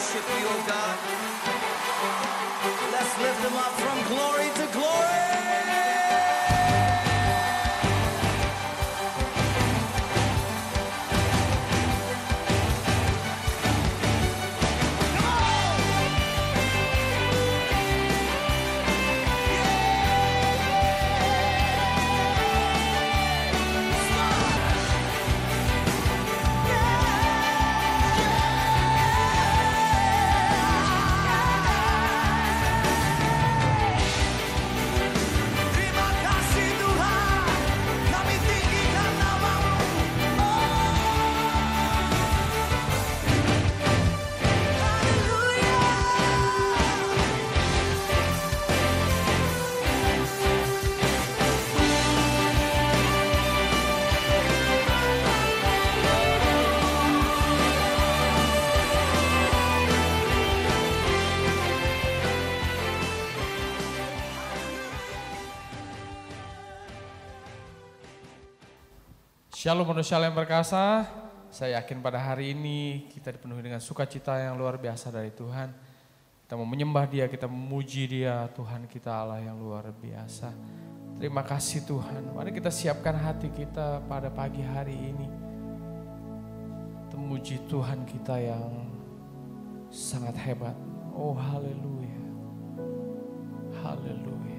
worship you, oh God. Let's lift them up from glory to glory. Shalom manusia yang berkasa, saya yakin pada hari ini kita dipenuhi dengan sukacita yang luar biasa dari Tuhan. Kita mau menyembah Dia, kita memuji Dia, Tuhan kita Allah yang luar biasa. Terima kasih Tuhan, mari kita siapkan hati kita pada pagi hari ini. Memuji Tuhan kita yang sangat hebat. Oh haleluya, haleluya.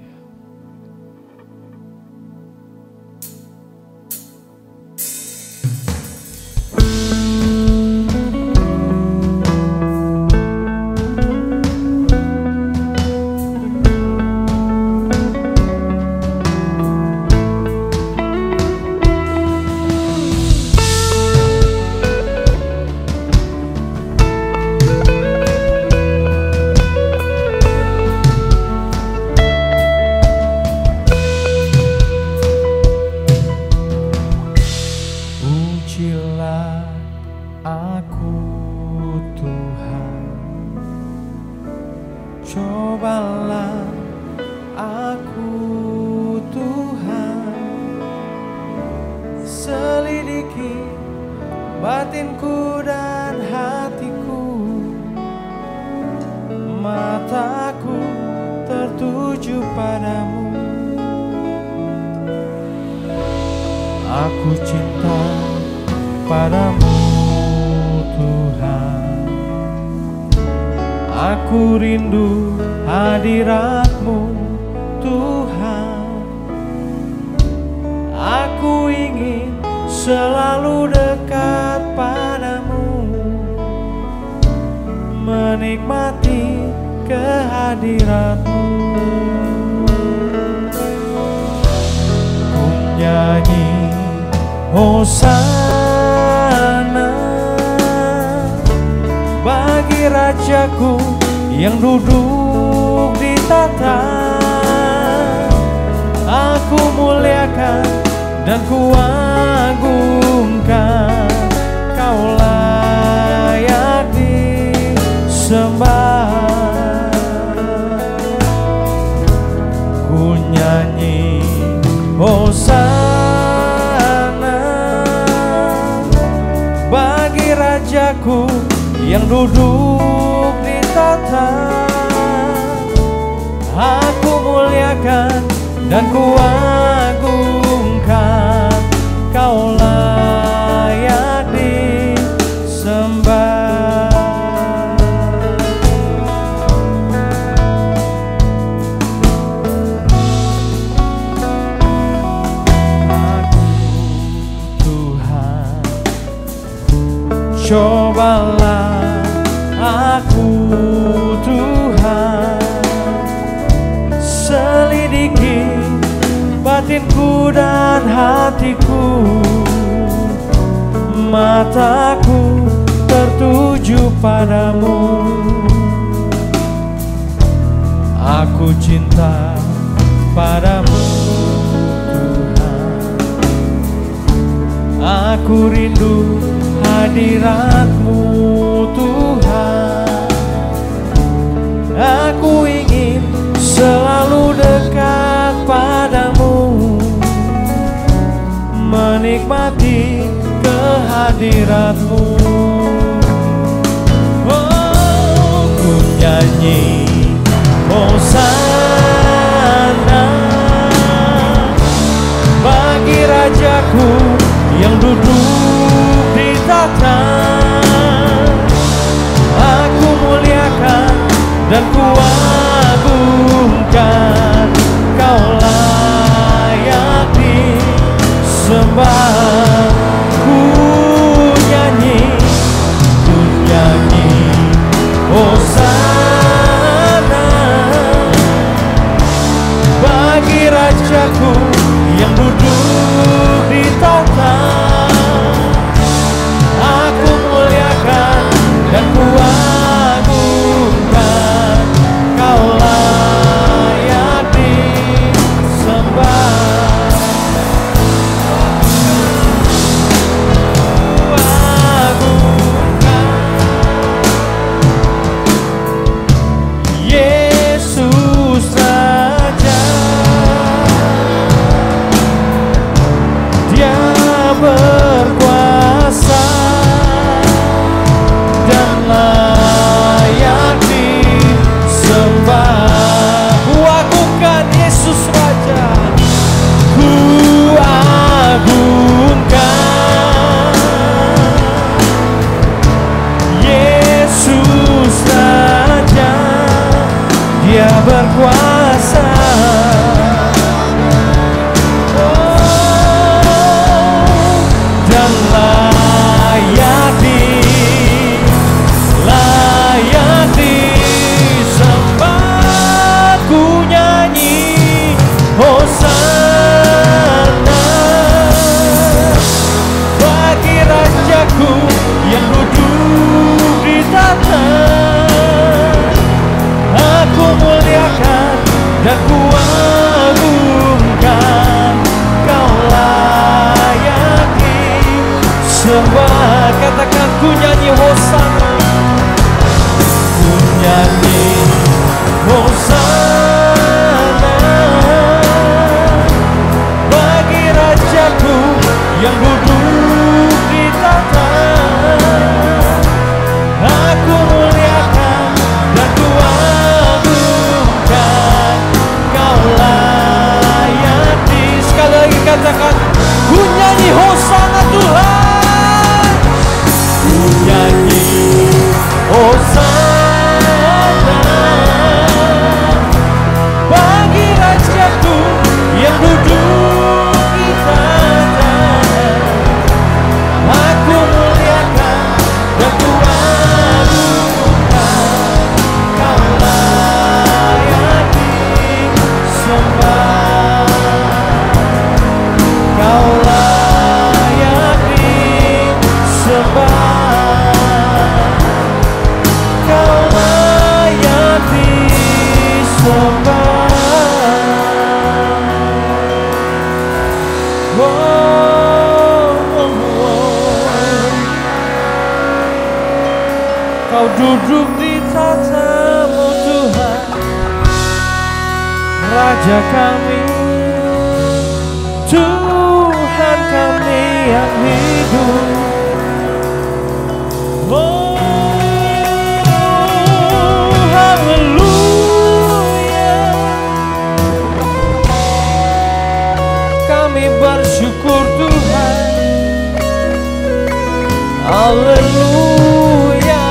Aku rindu hadirat-Mu Tuhan. Aku ingin selalu dekat padamu, menikmati kehadirat-Mu. Ku nyanyi Hosana bagi Rajaku yang duduk di tahta. Aku muliakan dan ku agungkan, Kau layak disembah. Ku nyanyi Hosana bagi Rajaku yang duduk di tahta. Aku muliakan dan ku agungkan, Kau layak disembah. Aku Tuhan, cobalah aku Tuhan, selidiki batinku dan hatiku. Mataku tertuju padamu, aku cinta padamu Tuhan. Aku rindu hadirat-Mu Tuhan. Aku ingin selalu dekat padamu, menikmati kehadirat-Mu. Oh, nyanyi Hosana bagi Rajaku yang duduk di tahta. Aku muliakan dan kuagungkan, Kau layak disembah. Ku nyanyi Hosana bagi Rajaku yang duduk di tahta. Aku muliakan dan kuagungkan, Kau layak disembah. Yesus Raja, Dia berkuasa dan layak disembah. Ku agungkan Yesus Raja, ku agungkan Yesus Raja, Dia berkuasa. Dan layak disembah. Ku nyanyi Hosana bagi Rajaku yang duduk di tahta. Aku muliakan dan kuagungkan, Kau layak disembah. Katakan ku nyanyi Hosana, ku nyanyi Hosana bagi Rajaku yang duduk di tahta. Aku muliakan dan kuagungkan, Kau layak di. Sekali lagi katakan ku nyanyi Hosana Tuhan, ku nyanyi Hosana bagi Rajaku yang duduk di tahta. Aku muliakan dan kuagungkan, Kau layak disembah. Kau layak disembah. Kau layak disembah. Kau duduk di tahta-Mu Tuhan, Raja kami, Tuhan kami yang hidup. Oh, haleluya. Kami bersyukur Tuhan. Haleluya.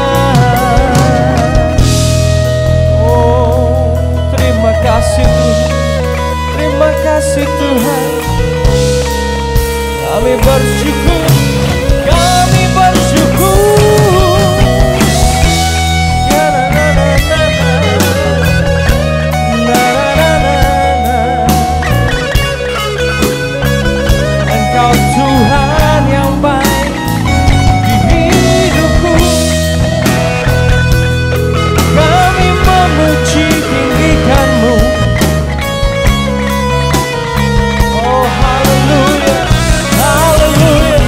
Oh, terima kasih Tuhan. Terima kasih Tuhan. Kami bersyukur. Kami bersyukur. Ya, na, na, na, na, na, na, na, na. Engkau Tuhan yang baik di hidupku. Kami memuji tinggikan-Mu. Oh haleluya, haleluya.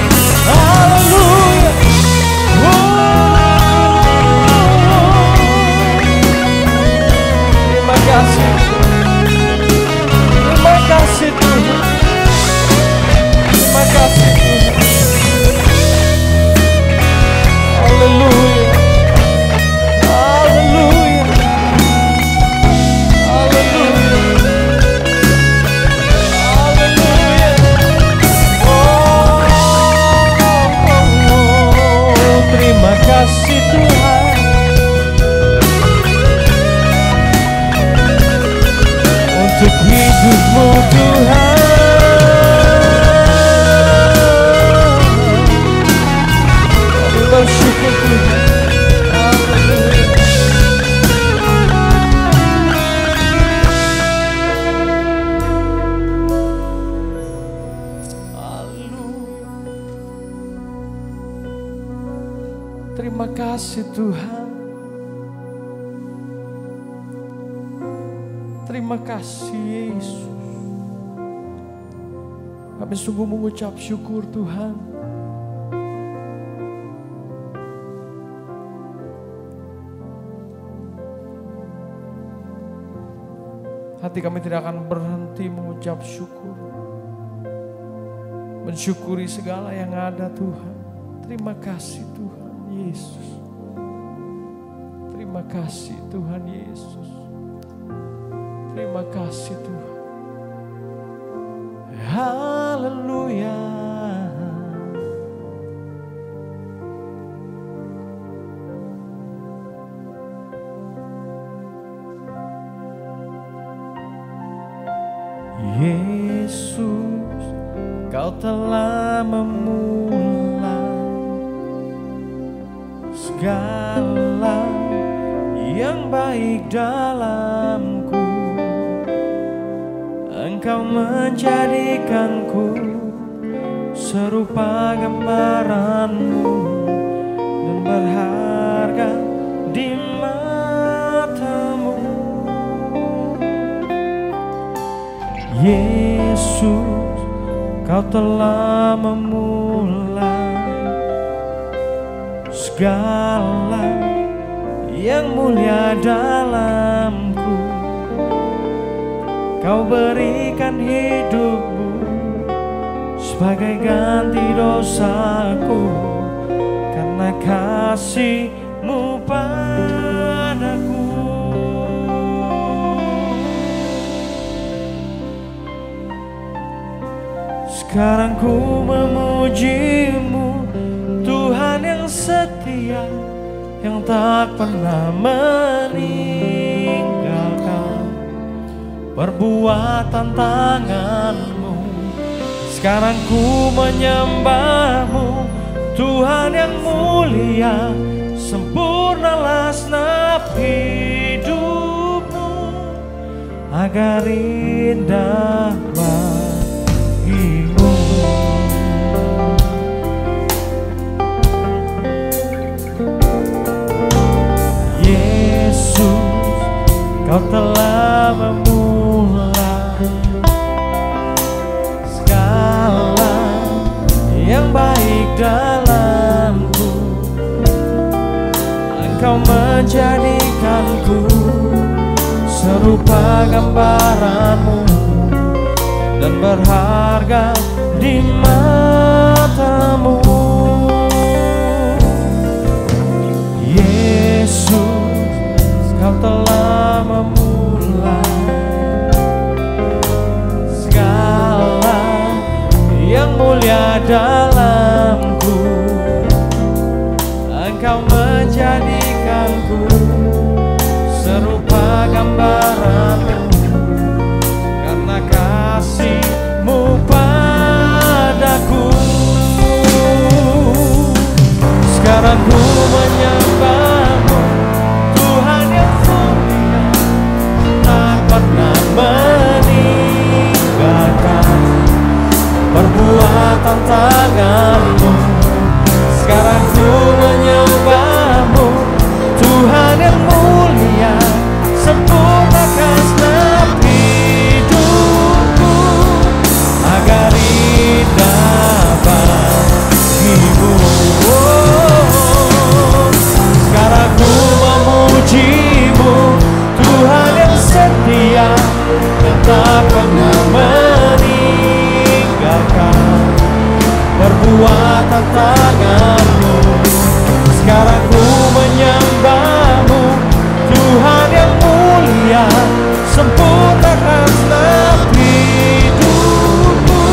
Terima kasih Tuhan. Terima kasih Yesus. Kami sungguh mengucap syukur Tuhan. Hati kami tidak akan berhenti mengucap syukur. Mensyukuri segala yang ada Tuhan. Terima kasih Tuhan Yesus. Terima kasih Tuhan Yesus. Terima kasih Tuhan. Haleluya. Yesus, Kau telah memulai segala yang baik dalamku. Engkau menjadikanku serupa gambaran-Mu dan berharga di mata-Mu. Yesus, Kau telah memulai segala yang mulia dalamku. Kau berikan hidup-Mu sebagai ganti dosaku, karena kasih-Mu padaku. Sekarang ku memuji-Mu, Tuhan yang setia, yang tak pernah meninggalkan perbuatan tangan-Mu. Sekarang ku menyembah-Mu, Tuhan yang mulia, sempurnalah senap hidup-Mu agar indah bagimu. Yesus, Kau telah memulai segala yang baik dalamku. Engkau menjadikanku serupa gambaran-Mu dan berharga di mata-Mu. Yesus, Kau telah memulai segala yang mulia dalamku. Engkau menjadikanku serupa gambaran-Mu, karena kasih-Mu padaku. Sekarang ku menyembah-Mu, Tuhan yang mulia, tak pernah meninggalkan perbuatan tangan-Mu. Sekarang ku menyembah-Mu, Tuhan yang mulia, sempurnakan senap hidupku agar indah bagimu. Sekarang ku memuji-Mu, Tuhan yang setia, yang tak pernah meninggalkan perbuatan tangan-Mu. Sekarang ku menyembah-Mu, Tuhan yang mulia, sempurnakan senap hidupku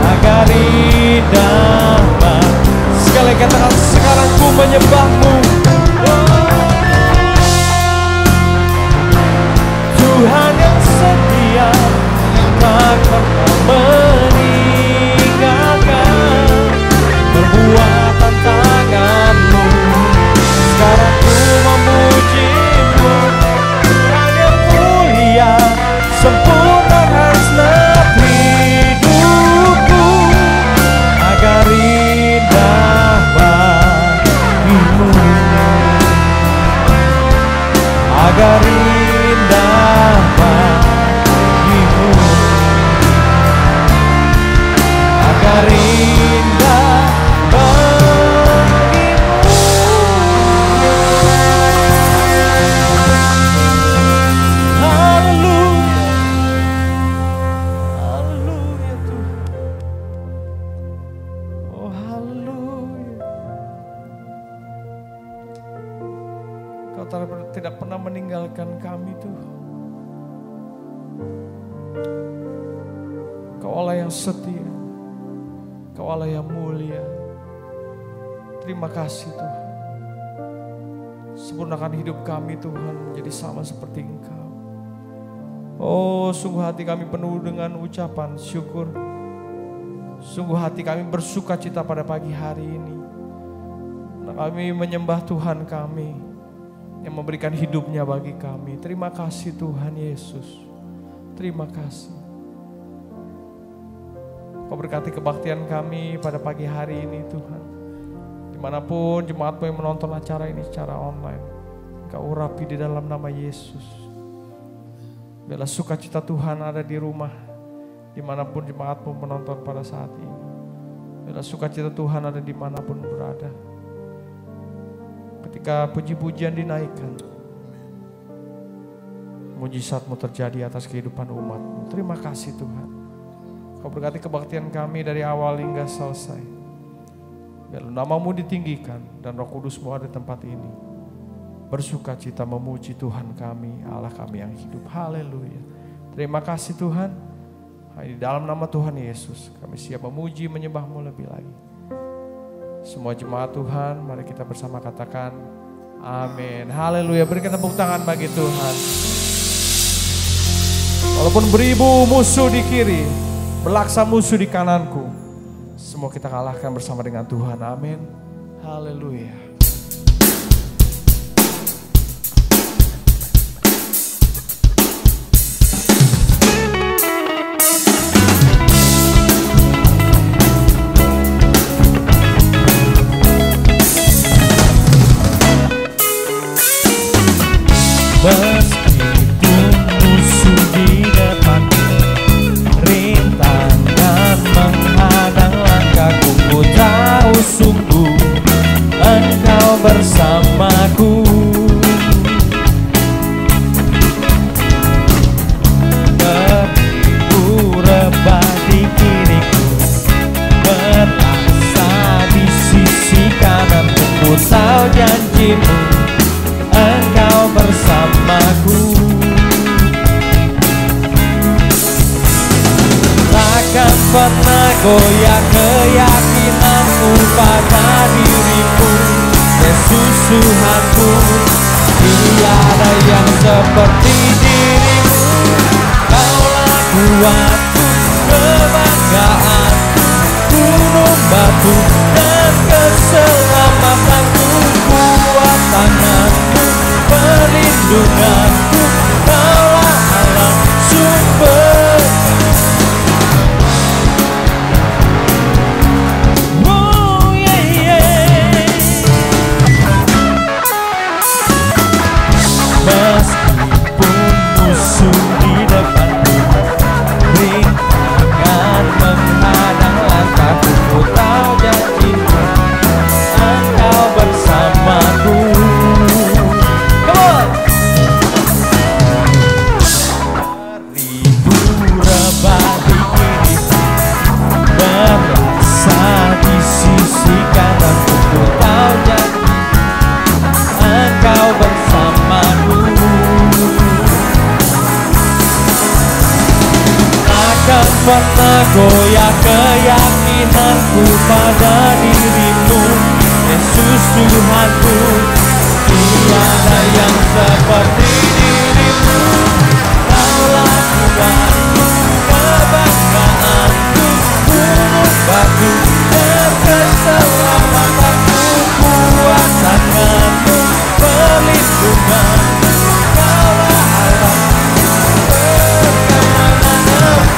agar indah bagimu. Sekali katakan, sekarang ku menyembah-Mu, Tuhan yang setia, yang tak pernah meninggalkan tidak pernah meninggalkan kami Tuhan. Kau Allah yang setia, Kau Allah yang mulia. Terima kasih Tuhan. Sempurnakan hidup kami Tuhan menjadi sama seperti Engkau. Oh, sungguh hati kami penuh dengan ucapan syukur. Sungguh hati kami bersuka cita pada pagi hari ini. Kami menyembah Tuhan kami yang memberikan hidupnya bagi kami. Terima kasih Tuhan Yesus. Terima kasih. Kau berkati kebaktian kami pada pagi hari ini Tuhan. Dimanapun jemaatmu yang menonton acara ini secara online, Kau urapi di dalam nama Yesus. Biarlah sukacita Tuhan ada di rumah, dimanapun jemaatmu menonton pada saat ini. Biarlah sukacita Tuhan ada dimanapun berada. Ketika puji-pujian dinaikkan, mujizatmu terjadi atas kehidupan umatmu. Terima kasih Tuhan. Kau berkati kebaktian kami dari awal hingga selesai. Biar namamu ditinggikan dan Roh Kudusmu ada di tempat ini. Bersuka cita memuji Tuhan kami, Allah kami yang hidup. Haleluya. Terima kasih Tuhan. Di dalam nama Tuhan Yesus kami siap memuji menyembah-Mu lebih lagi. Semua jemaat Tuhan, mari kita bersama katakan amin. Haleluya. Berikan tepuk tangan bagi Tuhan. Walaupun beribu musuh di kiri, berlaksa musuh di kananku, semua kita kalahkan bersama dengan Tuhan. Amin. Haleluya. Meskipun musuh di depanku, rintangan menghadang langkahku, ku tahu sungguh Engkau bersamaku. Beribu rebah di kiriku, berasa di sisi kananku, ku tahu janji-Mu Engkau bersamaku. Takkan pernah goyah keyakinanku pada dirimu, Yesus Tuhanku. Tiada yang seperti dirimu. Kaulah kuatku, kebanggaanku, gunung batu dan keselamatanku, kuat tanganku, perlindunganku, Kaulah Allah sumber. Oh yeah, yeah. Meskipun musuh di depanku, rintangan menghadang langkahku, ku tahu janji-Mu Engkau bersamaku. Pernah goyah keyakinanku pada dirimu, Yesus Tuhanku. Tiada yang seperti dirimu. Kaulah kuatku, kebanggaanku, gunung batu dan keselamatanku, kuat tanganku, perlindunganku, Kaulah Allah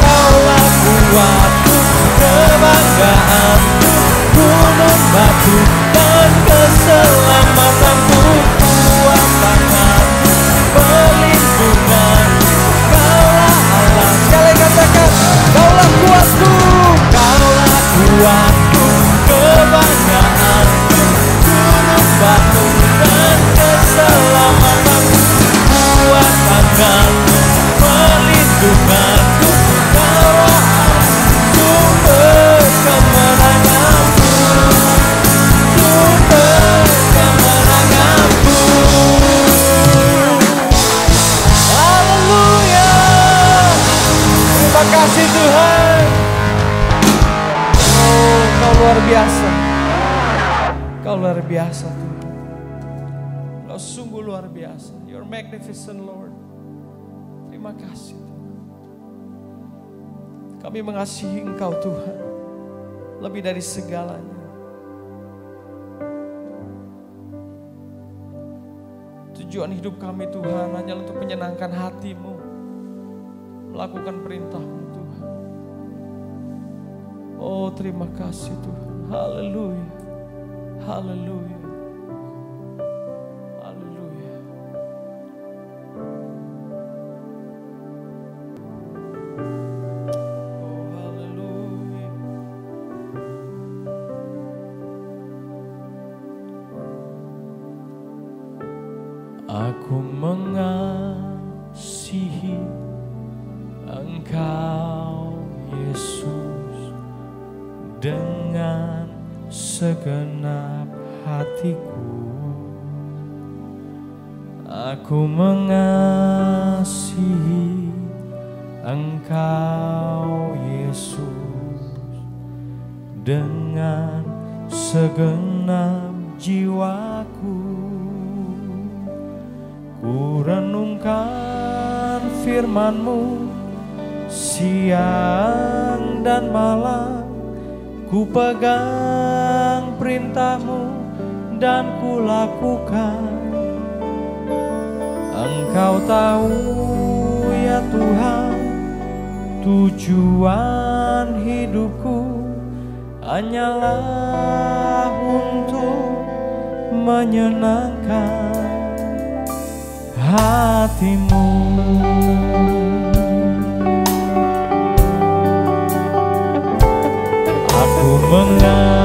Kaulah kuatku, kebanggaanku, gunung batu dan keselamatanku, kuat tanganku, perlindunganku, Kaulah Allah. Sekali katakan, Kaulah kuatku, Kaulah kuatku, kebanggaanku, gunung batu dan keselamatanku, kuat tanganku, perlindunganku, Kaulah sumber kemenanganku, sumber kemenanganku. biasa. Kau luar biasa Tuhan. Kau sungguh luar biasa. You're magnificent Lord. Terima kasih Tuhan. Kami mengasihi Engkau Tuhan. Lebih dari segalanya. Tujuan hidup kami Tuhan hanya untuk menyenangkan hati-Mu. Melakukan perintah-Mu Tuhan. Oh terima kasih Tuhan. Haleluya. Haleluya. Haleluya. Oh haleluya. Aku mengasihi Engkau Yesus dengan segenap hatiku. Aku mengasihi Engkau Yesus dengan segenap jiwaku. Ku renungkan firman-Mu siang dan malam. Ku pegang perintah-Mu dan ku lakukan. Engkau tahu ya Tuhan, tujuan hidupku hanyalah untuk menyenangkan hati-Mu. Aku mengasihi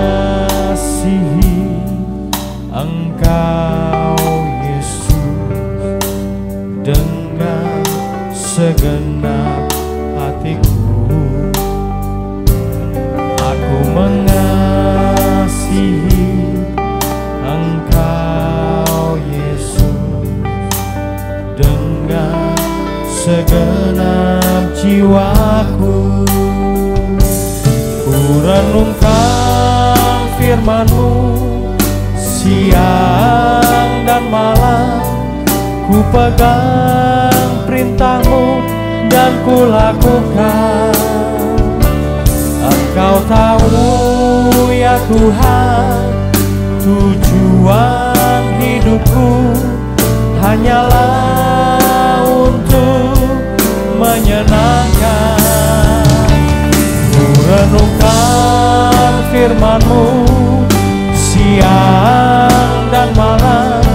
Engkau Yesus dengan segenap hatiku. Aku mengasihi Engkau Yesus dengan segenap jiwaku. Ku renungkan firman-Mu siang dan malam. Ku pegang perintah-Mu dan ku lakukan. Engkau tahu ya Tuhan, tujuan hidupku hanyalah untuk menyenangkan. Ku renungkan firman-Mu siang dan malam.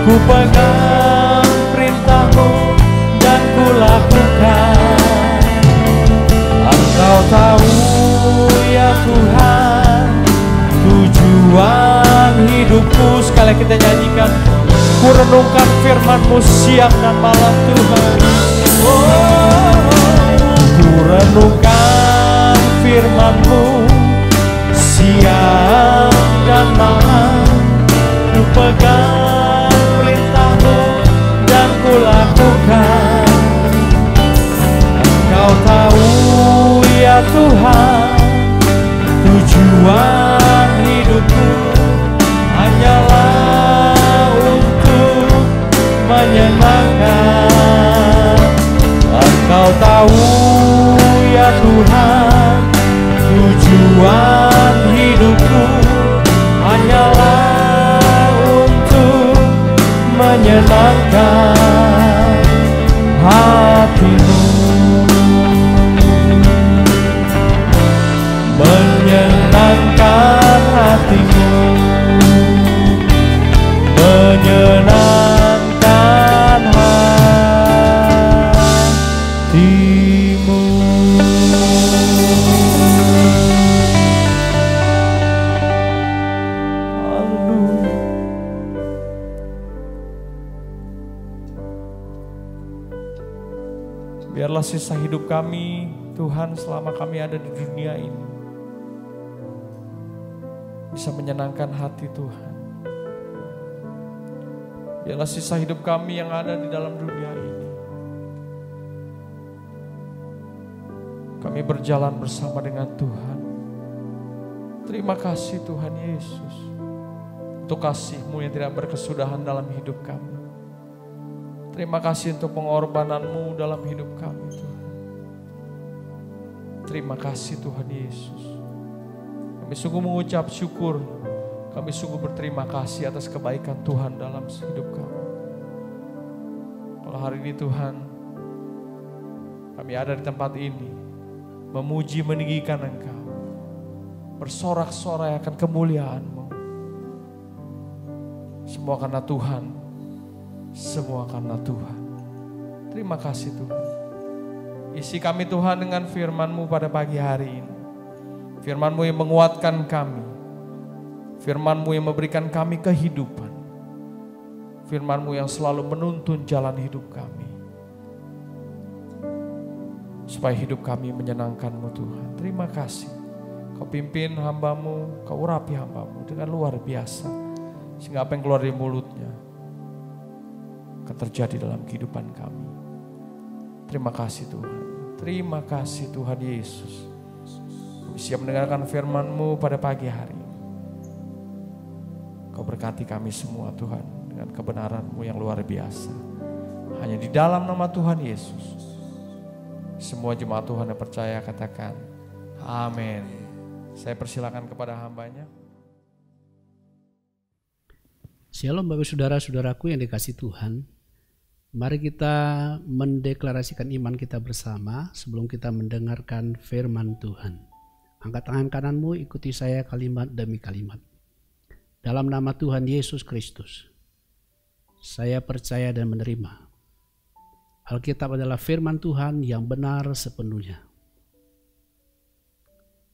Ku pegang perintah-Mu dan ku lakukan. Engkau tahu ya Tuhan, tujuan hidupku. Sekali kita nyanyikan. Ku renungkan firman-Mu siang dan malam Tuhan. Oh, ku renungkan firman-Mu siang dan malam. Ku pegang perintah-Mu dan ku lakukan. Engkau tahu ya Tuhan, tujuan hidupku hanyalah untuk menyenangkan. Engkau tahu ya Tuhan, tujuan hidupku hanyalah untuk menyenangkan hati-Mu. Menyenangkan hati-Mu, menyenangkan hati-Mu. Haleluya. Biarlah sisa hidup kami Tuhan selama kami ada di dunia ini bisa menyenangkan hati Tuhan. Biarlah sisa hidup kami yang ada di dalam dunia ini, kami berjalan bersama dengan Tuhan. Terima kasih Tuhan Yesus untuk kasih-Mu yang tidak berkesudahan dalam hidup kami. Terima kasih untuk pengorbanan-Mu dalam hidup kami Tuhan. Terima kasih Tuhan Yesus. Kami sungguh mengucap syukur. Kami sungguh berterima kasih atas kebaikan Tuhan dalam hidup kami. Kalau hari ini Tuhan, kami ada di tempat ini, memuji meninggikan Engkau, bersorak-sorai akan kemuliaan-Mu. Semua karena Tuhan, semua karena Tuhan. Terima kasih Tuhan. Isi kami Tuhan dengan firman-Mu pada pagi hari ini. Firman-Mu yang menguatkan kami. Firman-Mu yang memberikan kami kehidupan. Firman-Mu yang selalu menuntun jalan hidup kami. Supaya hidup kami menyenangkan-Mu Tuhan. Terima kasih. Kau pimpin hamba-Mu, Kau urapi hamba-Mu dengan luar biasa. Sehingga apa yang keluar dari mulutnya akan terjadi dalam kehidupan kami. Terima kasih Tuhan. Terima kasih Tuhan Yesus. Kami siap mendengarkan firman-Mu pada pagi hari ini. Kau berkati kami semua Tuhan dengan kebenaran-Mu yang luar biasa. Hanya di dalam nama Tuhan Yesus. Semua jemaat Tuhan yang percaya katakan amin. Saya persilakan kepada hambanya. Shalom Bapak Saudara-saudaraku yang dikasihi Tuhan. Mari kita mendeklarasikan iman kita bersama sebelum kita mendengarkan firman Tuhan. Angkat tangan kananmu, ikuti saya kalimat demi kalimat. Dalam nama Tuhan Yesus Kristus, saya percaya dan menerima. Alkitab adalah firman Tuhan yang benar sepenuhnya.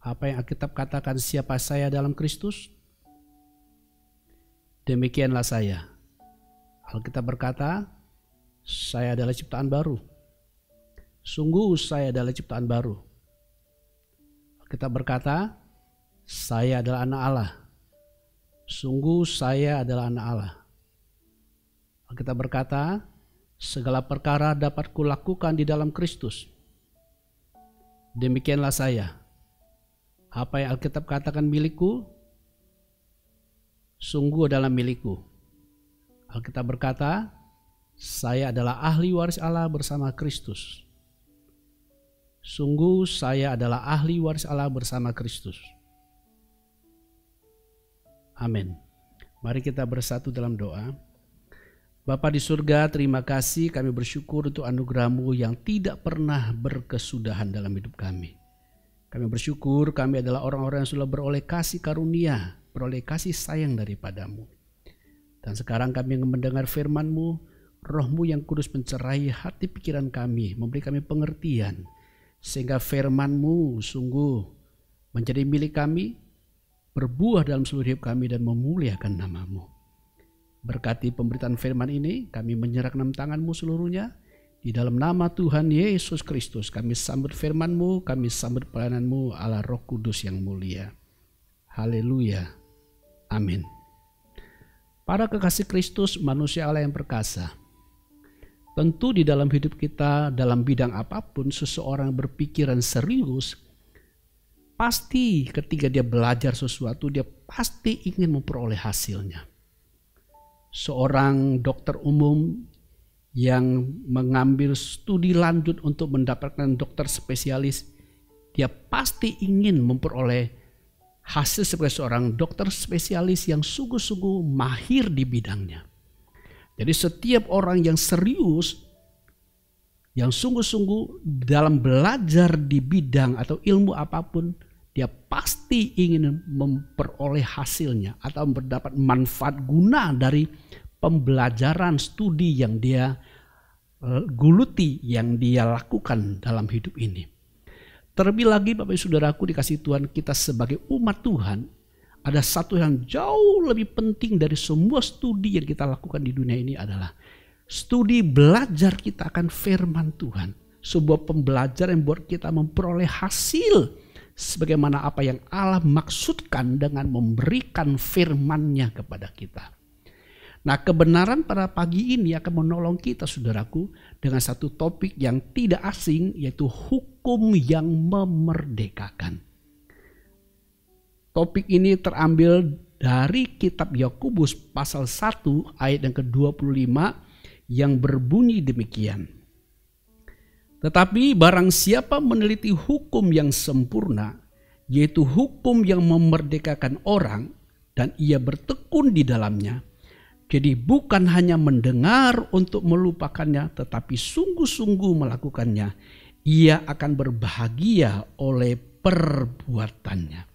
Apa yang Alkitab katakan siapa saya dalam Kristus? Demikianlah saya. Alkitab berkata, saya adalah ciptaan baru. Sungguh saya adalah ciptaan baru. Alkitab berkata, saya adalah anak Allah. Sungguh saya adalah anak Allah. Alkitab berkata, segala perkara dapat kulakukan di dalam Kristus. Demikianlah saya. Apa yang Alkitab katakan milikku, sungguh adalah milikku. Alkitab berkata, saya adalah ahli waris Allah bersama Kristus. Sungguh saya adalah ahli waris Allah bersama Kristus. Amin. Mari kita bersatu dalam doa. Bapa di surga, terima kasih, kami bersyukur untuk anugerah-Mu yang tidak pernah berkesudahan dalam hidup kami. Kami bersyukur kami adalah orang-orang yang sudah beroleh kasih karunia, beroleh kasih sayang daripada-Mu. Dan sekarang kami yang mendengar firman-Mu, Roh-Mu yang kudus mencerai hati pikiran kami, memberi kami pengertian, sehingga firman-Mu sungguh menjadi milik kami, berbuah dalam seluruh hidup kami dan memuliakan nama-Mu. Berkati pemberitaan firman ini, kami menyerahkan dalam tangan-Mu seluruhnya. Di dalam nama Tuhan Yesus Kristus, kami sambut firman-Mu, kami sambut pelayanan-Mu Allah Roh Kudus yang mulia. Haleluya. Amin. Para kekasih Kristus, manusia Allah yang perkasa. Tentu di dalam hidup kita, dalam bidang apapun, seseorang berpikiran serius, pasti ketika dia belajar sesuatu, dia pasti ingin memperoleh hasilnya. Seorang dokter umum yang mengambil studi lanjut untuk mendapatkan dokter spesialis, dia pasti ingin memperoleh hasil sebagai seorang dokter spesialis yang sungguh-sungguh mahir di bidangnya. Jadi setiap orang yang serius, yang sungguh-sungguh dalam belajar di bidang atau ilmu apapun, dia pasti ingin memperoleh hasilnya atau mendapat manfaat guna dari pembelajaran studi yang dia guluti, yang dia lakukan dalam hidup ini. Terlebih lagi Bapak Ibu Saudaraku dikasih Tuhan, kita sebagai umat Tuhan, ada satu yang jauh lebih penting dari semua studi yang kita lakukan di dunia ini adalah studi belajar kita akan firman Tuhan. Sebuah pembelajaran yang buat kita memperoleh hasil sebagaimana apa yang Allah maksudkan dengan memberikan firman-Nya kepada kita. Nah, kebenaran pada pagi ini akan menolong kita saudaraku dengan satu topik yang tidak asing, yaitu hukum yang memerdekakan. Topik ini terambil dari kitab Yakobus pasal 1 ayat yang ke-25 yang berbunyi demikian. Tetapi barang siapa meneliti hukum yang sempurna, yaitu hukum yang memerdekakan orang, dan ia bertekun di dalamnya, jadi bukan hanya mendengar untuk melupakannya, tetapi sungguh-sungguh melakukannya, ia akan berbahagia oleh perbuatannya.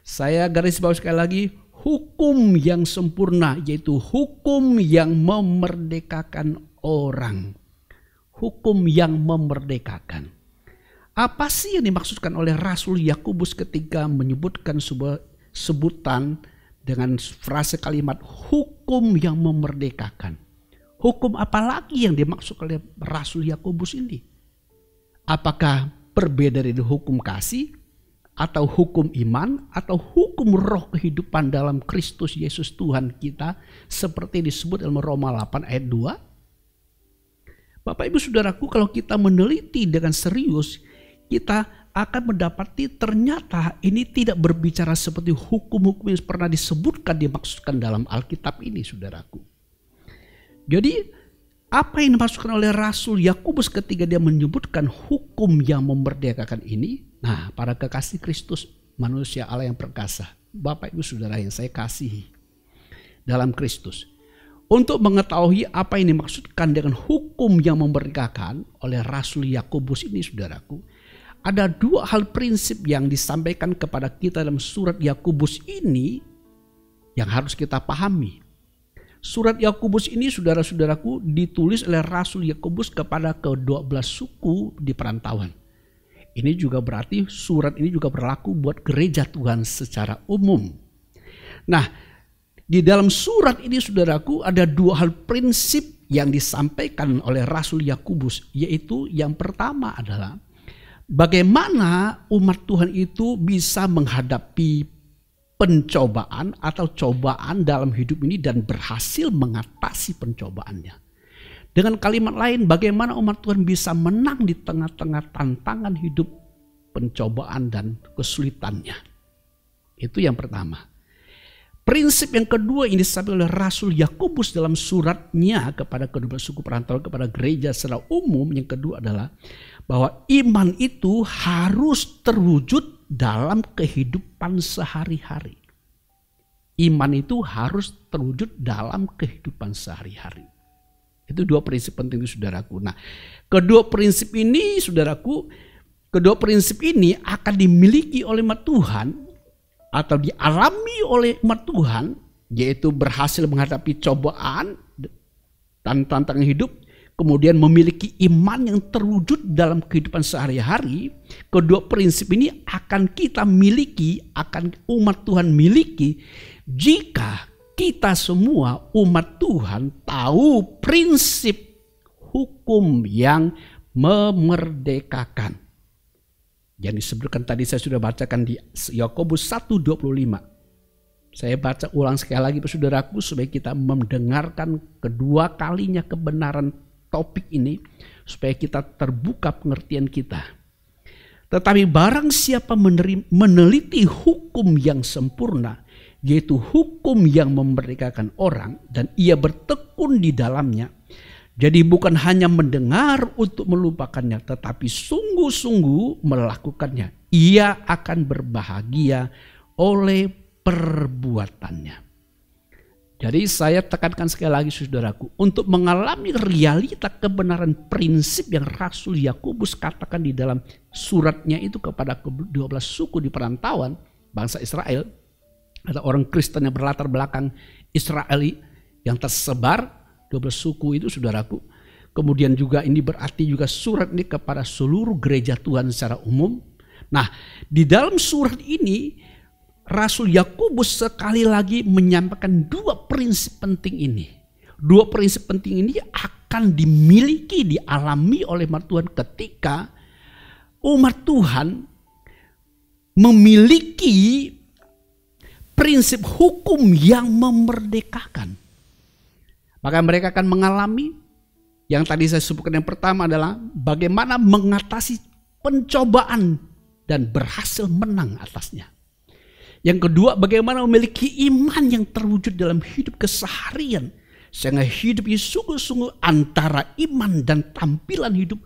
Saya garis bawah sekali lagi, hukum yang sempurna, yaitu hukum yang memerdekakan orang. Hukum yang memerdekakan. Apa sih yang dimaksudkan oleh Rasul Yakobus ketika menyebutkan sebuah sebutan dengan frase kalimat hukum yang memerdekakan? Hukum apa lagi yang dimaksud oleh Rasul Yakobus ini? Apakah berbeda dari hukum kasih, atau hukum iman, atau hukum roh kehidupan dalam Kristus Yesus Tuhan kita, seperti disebut dalam Roma 8 ayat 2? Bapak Ibu Saudaraku, kalau kita meneliti dengan serius, kita akan mendapati ternyata ini tidak berbicara seperti hukum-hukum yang pernah disebutkan, dimaksudkan dalam Alkitab ini, saudaraku. Jadi apa yang dimaksudkan oleh Rasul Yakobus ketika dia menyebutkan hukum yang memerdekakan ini? Nah, para kekasih Kristus, manusia Allah yang perkasa, Bapak Ibu Saudara yang saya kasihi dalam Kristus, untuk mengetahui apa yang dimaksudkan dengan hukum yang memerdekakan oleh Rasul Yakobus ini, saudaraku, ada dua hal prinsip yang disampaikan kepada kita dalam surat Yakobus ini yang harus kita pahami. Surat Yakobus ini, saudara-saudaraku, ditulis oleh Rasul Yakobus kepada ke-12 suku di perantauan. Ini juga berarti surat ini juga berlaku buat gereja Tuhan secara umum. Nah, di dalam surat ini, saudaraku, ada dua hal prinsip yang disampaikan oleh Rasul Yakobus, yaitu yang pertama adalah bagaimana umat Tuhan itu bisa menghadapi pencobaan atau cobaan dalam hidup ini dan berhasil mengatasi pencobaannya. Dengan kalimat lain, bagaimana umat Tuhan bisa menang di tengah-tengah tantangan hidup, pencobaan dan kesulitannya. Itu yang pertama. Prinsip yang kedua ini disampaikan oleh Rasul Yakobus dalam suratnya kepada kedua suku perantauan, kepada gereja secara umum. Yang kedua adalah bahwa iman itu harus terwujud dalam kehidupan sehari-hari. Iman itu harus terwujud dalam kehidupan sehari-hari. Itu dua prinsip penting itu, saudaraku. Nah, kedua prinsip ini, saudaraku, kedua prinsip ini akan dimiliki oleh umat Tuhan atau dialami oleh umat Tuhan, yaitu berhasil menghadapi cobaan dan tantangan hidup, kemudian memiliki iman yang terwujud dalam kehidupan sehari-hari. Kedua prinsip ini akan kita miliki, akan umat Tuhan miliki jika kita semua umat Tuhan tahu prinsip hukum yang memerdekakan. Yang disebutkan tadi saya sudah bacakan di Yakobus 1:25. Saya baca ulang sekali lagi, saudaraku, supaya kita mendengarkan kedua kalinya kebenaran topik ini, supaya kita terbuka pengertian kita. Tetapi barang siapa meneliti hukum yang sempurna, yaitu hukum yang memerdekakan orang, dan ia bertekun di dalamnya, jadi bukan hanya mendengar untuk melupakannya, tetapi sungguh-sungguh melakukannya, ia akan berbahagia oleh perbuatannya. Jadi saya tekankan sekali lagi, saudaraku, untuk mengalami realita kebenaran prinsip yang Rasul Yakobus katakan di dalam suratnya itu kepada ke-12 suku di perantauan bangsa Israel, atau orang Kristen yang berlatar belakang Israeli yang tersebar 12 suku itu, saudaraku. Kemudian juga ini berarti juga surat ini kepada seluruh gereja Tuhan secara umum. Nah, di dalam surat ini Rasul Yakobus sekali lagi menyampaikan dua prinsip penting ini. Dua prinsip penting ini akan dimiliki, dialami oleh umat Tuhan ketika umat Tuhan memiliki prinsip hukum yang memerdekakan. Maka mereka akan mengalami yang tadi saya sebutkan. Yang pertama adalah bagaimana mengatasi pencobaan dan berhasil menang atasnya. Yang kedua, bagaimana memiliki iman yang terwujud dalam hidup keseharian. Sehingga hidup ini sungguh-sungguh antara iman dan tampilan hidup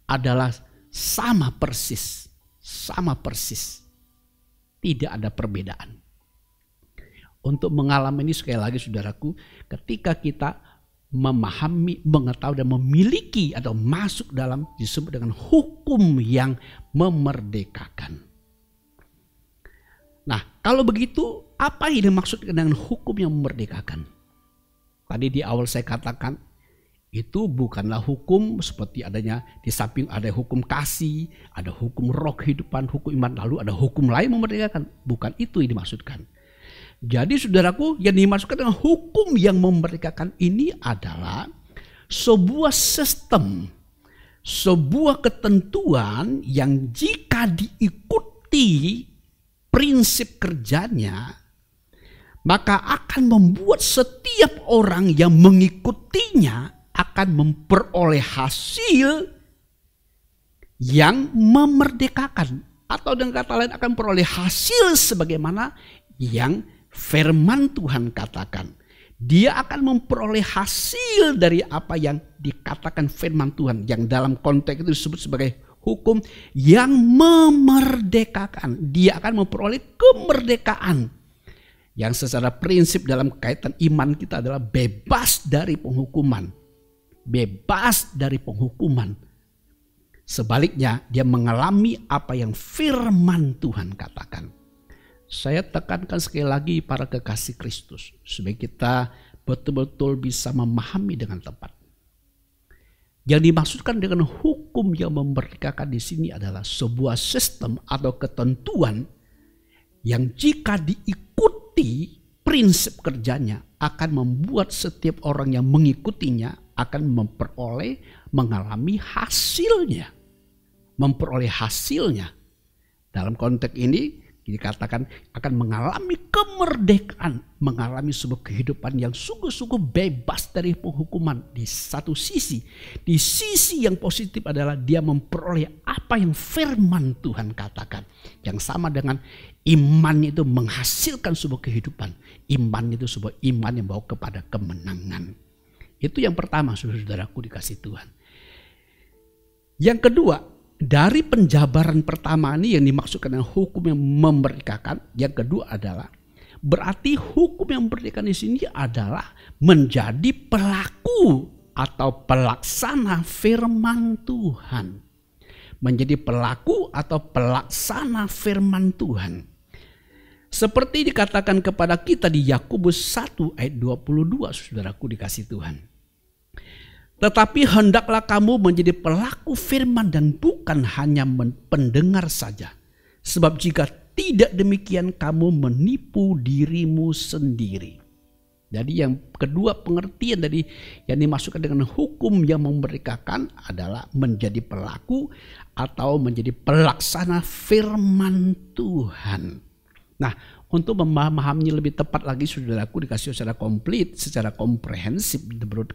adalah sama persis. Sama persis. Tidak ada perbedaan. Untuk mengalami ini sekali lagi saudaraku, ketika kita memahami, mengetahui dan memiliki atau masuk dalam disebut dengan hukum yang memerdekakan. Nah, kalau begitu apa yang dimaksudkan dengan hukum yang memerdekakan? Tadi di awal saya katakan itu bukanlah hukum seperti adanya di samping ada hukum kasih, ada hukum roh kehidupan, hukum iman, lalu ada hukum lain memerdekakan. Bukan itu yang dimaksudkan. Jadi saudaraku, yang dimaksudkan dengan hukum yang memerdekakan ini adalah sebuah sistem, sebuah ketentuan yang jika diikuti prinsip kerjanya, maka akan membuat setiap orang yang mengikutinya akan memperoleh hasil yang memerdekakan. Atau dengan kata lain akan memperoleh hasil sebagaimana yang firman Tuhan katakan. Dia akan memperoleh hasil dari apa yang dikatakan firman Tuhan. Yang dalam konteks itu disebut sebagai hukum yang memerdekakan. Dia akan memperoleh kemerdekaan. Yang secara prinsip dalam kaitan iman kita adalah bebas dari penghukuman. Bebas dari penghukuman. Sebaliknya dia mengalami apa yang firman Tuhan katakan. Saya tekankan sekali lagi para kekasih Kristus. Supaya kita betul-betul bisa memahami dengan tepat. Yang dimaksudkan dengan hukum yang memerdekakan di sini adalah sebuah sistem atau ketentuan yang jika diikuti prinsip kerjanya akan membuat setiap orang yang mengikutinya akan mengalami hasilnya. Memperoleh hasilnya. Dalam konteks ini dikatakan akan mengalami kemerdekaan, mengalami sebuah kehidupan yang sungguh-sungguh bebas dari penghukuman. Di satu sisi, di sisi yang positif adalah dia memperoleh apa yang firman Tuhan katakan. Yang sama dengan iman itu menghasilkan sebuah kehidupan. Iman itu sebuah iman yang bawa kepada kemenangan. Itu yang pertama, saudaraku dikasih Tuhan. Yang kedua, dari penjabaran pertama ini yang dimaksudkan dengan hukum yang memerdekakan, yang kedua adalah berarti hukum yang memerdekakan di sini adalah menjadi pelaku atau pelaksana firman Tuhan. Menjadi pelaku atau pelaksana firman Tuhan. Seperti dikatakan kepada kita di Yakobus 1 ayat 22, saudaraku dikasih Tuhan. Tetapi hendaklah kamu menjadi pelaku firman dan bukan hanya pendengar saja. Sebab jika tidak demikian kamu menipu dirimu sendiri. Jadi yang kedua pengertian dari yang dimasukkan dengan hukum yang memerdekakan adalah menjadi pelaku atau menjadi pelaksana firman Tuhan. Nah, untuk memahaminya lebih tepat lagi saudaraku dikasih secara komplit, secara komprehensif menurut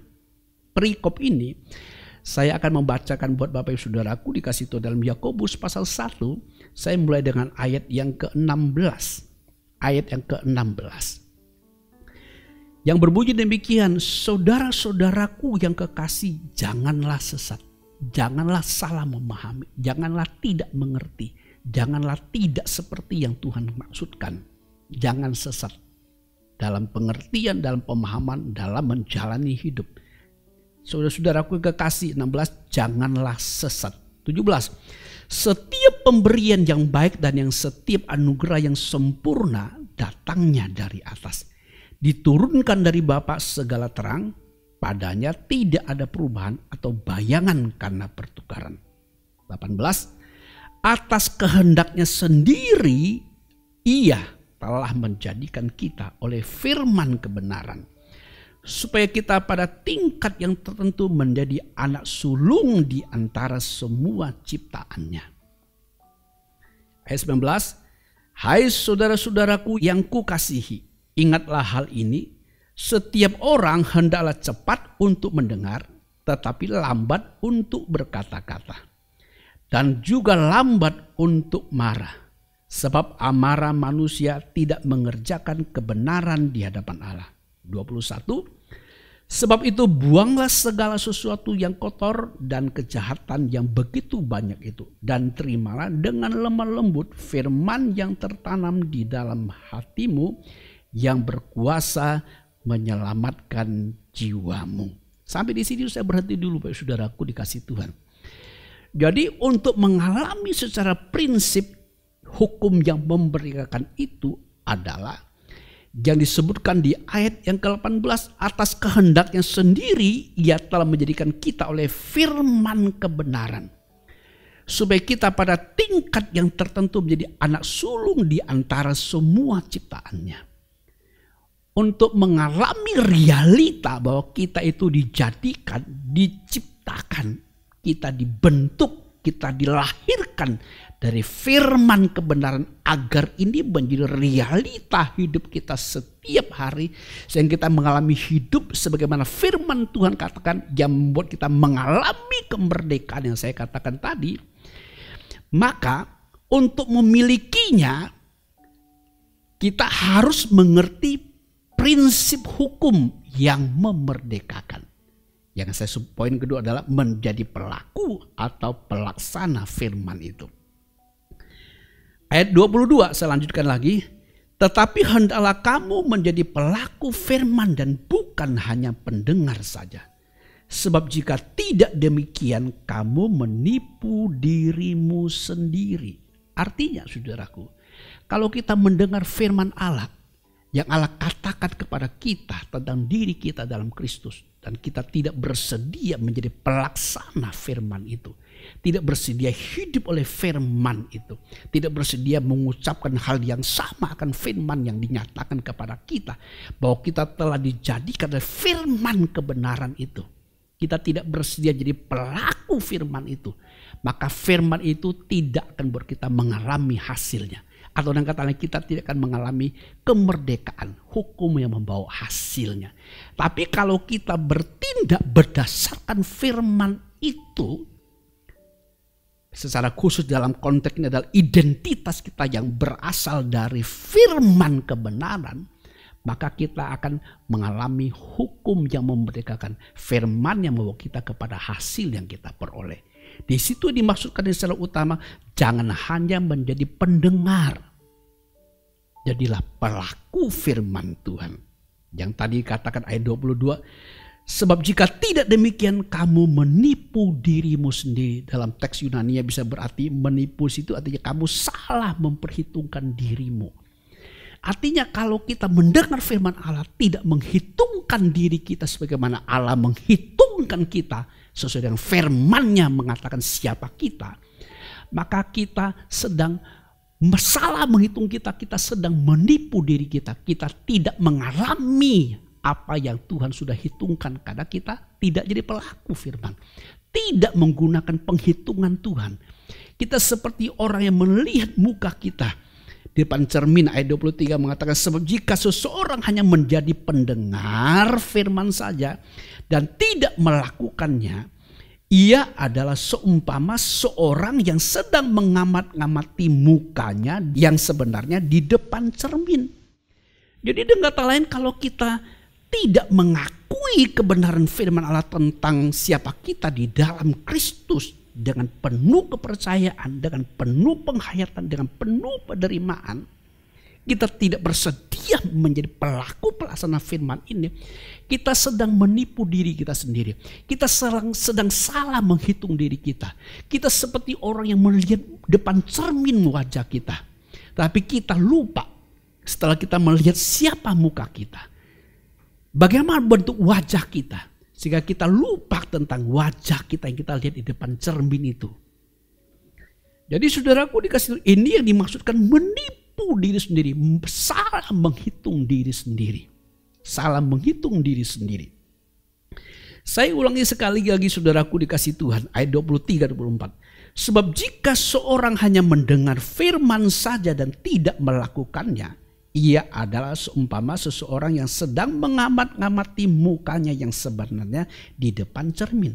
perikop ini, saya akan membacakan buat Bapak Ibu Saudaraku dikasih Tuhan dalam Yakobus pasal 1. Saya mulai dengan ayat yang ke-16. Ayat yang ke-16. Yang berbunyi demikian, saudara-saudaraku yang kekasih, janganlah sesat. Janganlah salah memahami. Janganlah tidak mengerti. Janganlah tidak seperti yang Tuhan maksudkan. Jangan sesat. Dalam pengertian, dalam pemahaman, dalam menjalani hidup. Saudara-saudaraku kekasih, 16, janganlah sesat. 17, setiap pemberian yang baik dan yang setiap anugerah yang sempurna datangnya dari atas. Diturunkan dari Bapa segala terang, padanya tidak ada perubahan atau bayangan karena pertukaran. 18, atas kehendaknya sendiri ia telah menjadikan kita oleh firman kebenaran. Supaya kita pada tingkat yang tertentu menjadi anak sulung di antara semua ciptaannya. Ayat 19, hai saudara-saudaraku yang kukasihi, ingatlah hal ini, setiap orang hendaklah cepat untuk mendengar, tetapi lambat untuk berkata-kata. Dan juga lambat untuk marah. Sebab amarah manusia tidak mengerjakan kebenaran di hadapan Allah. 21. Sebab itu buanglah segala sesuatu yang kotor dan kejahatan yang begitu banyak itu. Dan terimalah dengan lemah lembut firman yang tertanam di dalam hatimu yang berkuasa menyelamatkan jiwamu. Sampai di sini saya berhenti dulu Bapak Saudaraku dikasih Tuhan. Jadi untuk mengalami secara prinsip hukum yang memerdekakan itu adalah yang disebutkan di ayat yang ke-18, atas kehendaknya sendiri ia telah menjadikan kita oleh firman kebenaran. Supaya kita pada tingkat yang tertentu menjadi anak sulung di antara semua ciptaannya. Untuk mengalami realita bahwa kita itu dijadikan, diciptakan, kita dibentuk, kita dilahirkan dari firman kebenaran agar ini menjadi realita hidup kita setiap hari sehingga kita mengalami hidup sebagaimana firman Tuhan katakan yang membuat kita mengalami kemerdekaan yang saya katakan tadi. Maka untuk memilikinya kita harus mengerti prinsip hukum yang memerdekakan. Yang saya poin kedua adalah menjadi pelaku atau pelaksana firman itu. Ayat 22 saya lanjutkan lagi. Tetapi hendaklah kamu menjadi pelaku firman dan bukan hanya pendengar saja. Sebab jika tidak demikian kamu menipu dirimu sendiri. Artinya saudaraku, kalau kita mendengar firman Allah yang Allah katakan kepada kita tentang diri kita dalam Kristus. Dan kita tidak bersedia menjadi pelaksana firman itu. Tidak bersedia hidup oleh firman itu. Tidak bersedia mengucapkan hal yang sama akan firman yang dinyatakan kepada kita. Bahwa kita telah dijadikan oleh firman kebenaran itu. Kita tidak bersedia jadi pelaku firman itu. Maka firman itu tidak akan buat kita mengalami hasilnya. Atau dengan kata lain kita tidak akan mengalami kemerdekaan hukum yang membawa hasilnya. Tapi kalau kita bertindak berdasarkan firman itu, secara khusus dalam konteks ini adalah identitas kita yang berasal dari firman kebenaran, maka kita akan mengalami hukum yang memerdekakan, firman yang membawa kita kepada hasil yang kita peroleh. Di situ dimaksudkan secara utama, jangan hanya menjadi pendengar. Jadilah pelaku firman Tuhan. Yang tadi katakan ayat 22. Sebab jika tidak demikian kamu menipu dirimu sendiri. Dalam teks Yunani bisa berarti menipu situ artinya kamu salah memperhitungkan dirimu. Artinya kalau kita mendengar firman Allah tidak menghitungkan diri kita sebagaimana Allah menghitungkan kita sesuai dengan firman-Nya mengatakan siapa kita, maka kita sedang salah menghitung kita sedang menipu diri kita. Kita tidak mengalami apa yang Tuhan sudah hitungkan karena kita tidak jadi pelaku firman. Tidak menggunakan penghitungan Tuhan. Kita seperti orang yang melihat muka kita di depan cermin. Ayat 23 mengatakan sebab jika seseorang hanya menjadi pendengar firman saja dan tidak melakukannya, ia adalah seumpama seorang yang sedang mengamat-ngamati mukanya yang sebenarnya di depan cermin. Jadi dengan kata lain kalau kita tidak mengakui kebenaran firman Allah tentang siapa kita di dalam Kristus dengan penuh kepercayaan, dengan penuh penghayatan, dengan penuh penerimaan, kita tidak bersedia menjadi pelaku pelaksana firman ini, kita sedang menipu diri kita sendiri. Kita sedang salah menghitung diri kita. Kita seperti orang yang melihat depan cermin wajah kita. Tapi kita lupa setelah kita melihat siapa muka kita. Bagaimana bentuk wajah kita. Sehingga kita lupa tentang wajah kita yang kita lihat di depan cermin itu. Jadi saudaraku dikasih ini yang dimaksudkan menipu diri sendiri, salah menghitung diri sendiri. Salah menghitung diri sendiri. Saya ulangi sekali lagi saudaraku dikasih Tuhan, ayat 23-24. Sebab jika seorang hanya mendengar firman saja dan tidak melakukannya, ia adalah seumpama seseorang yang sedang mengamat-ngamati mukanya yang sebenarnya di depan cermin.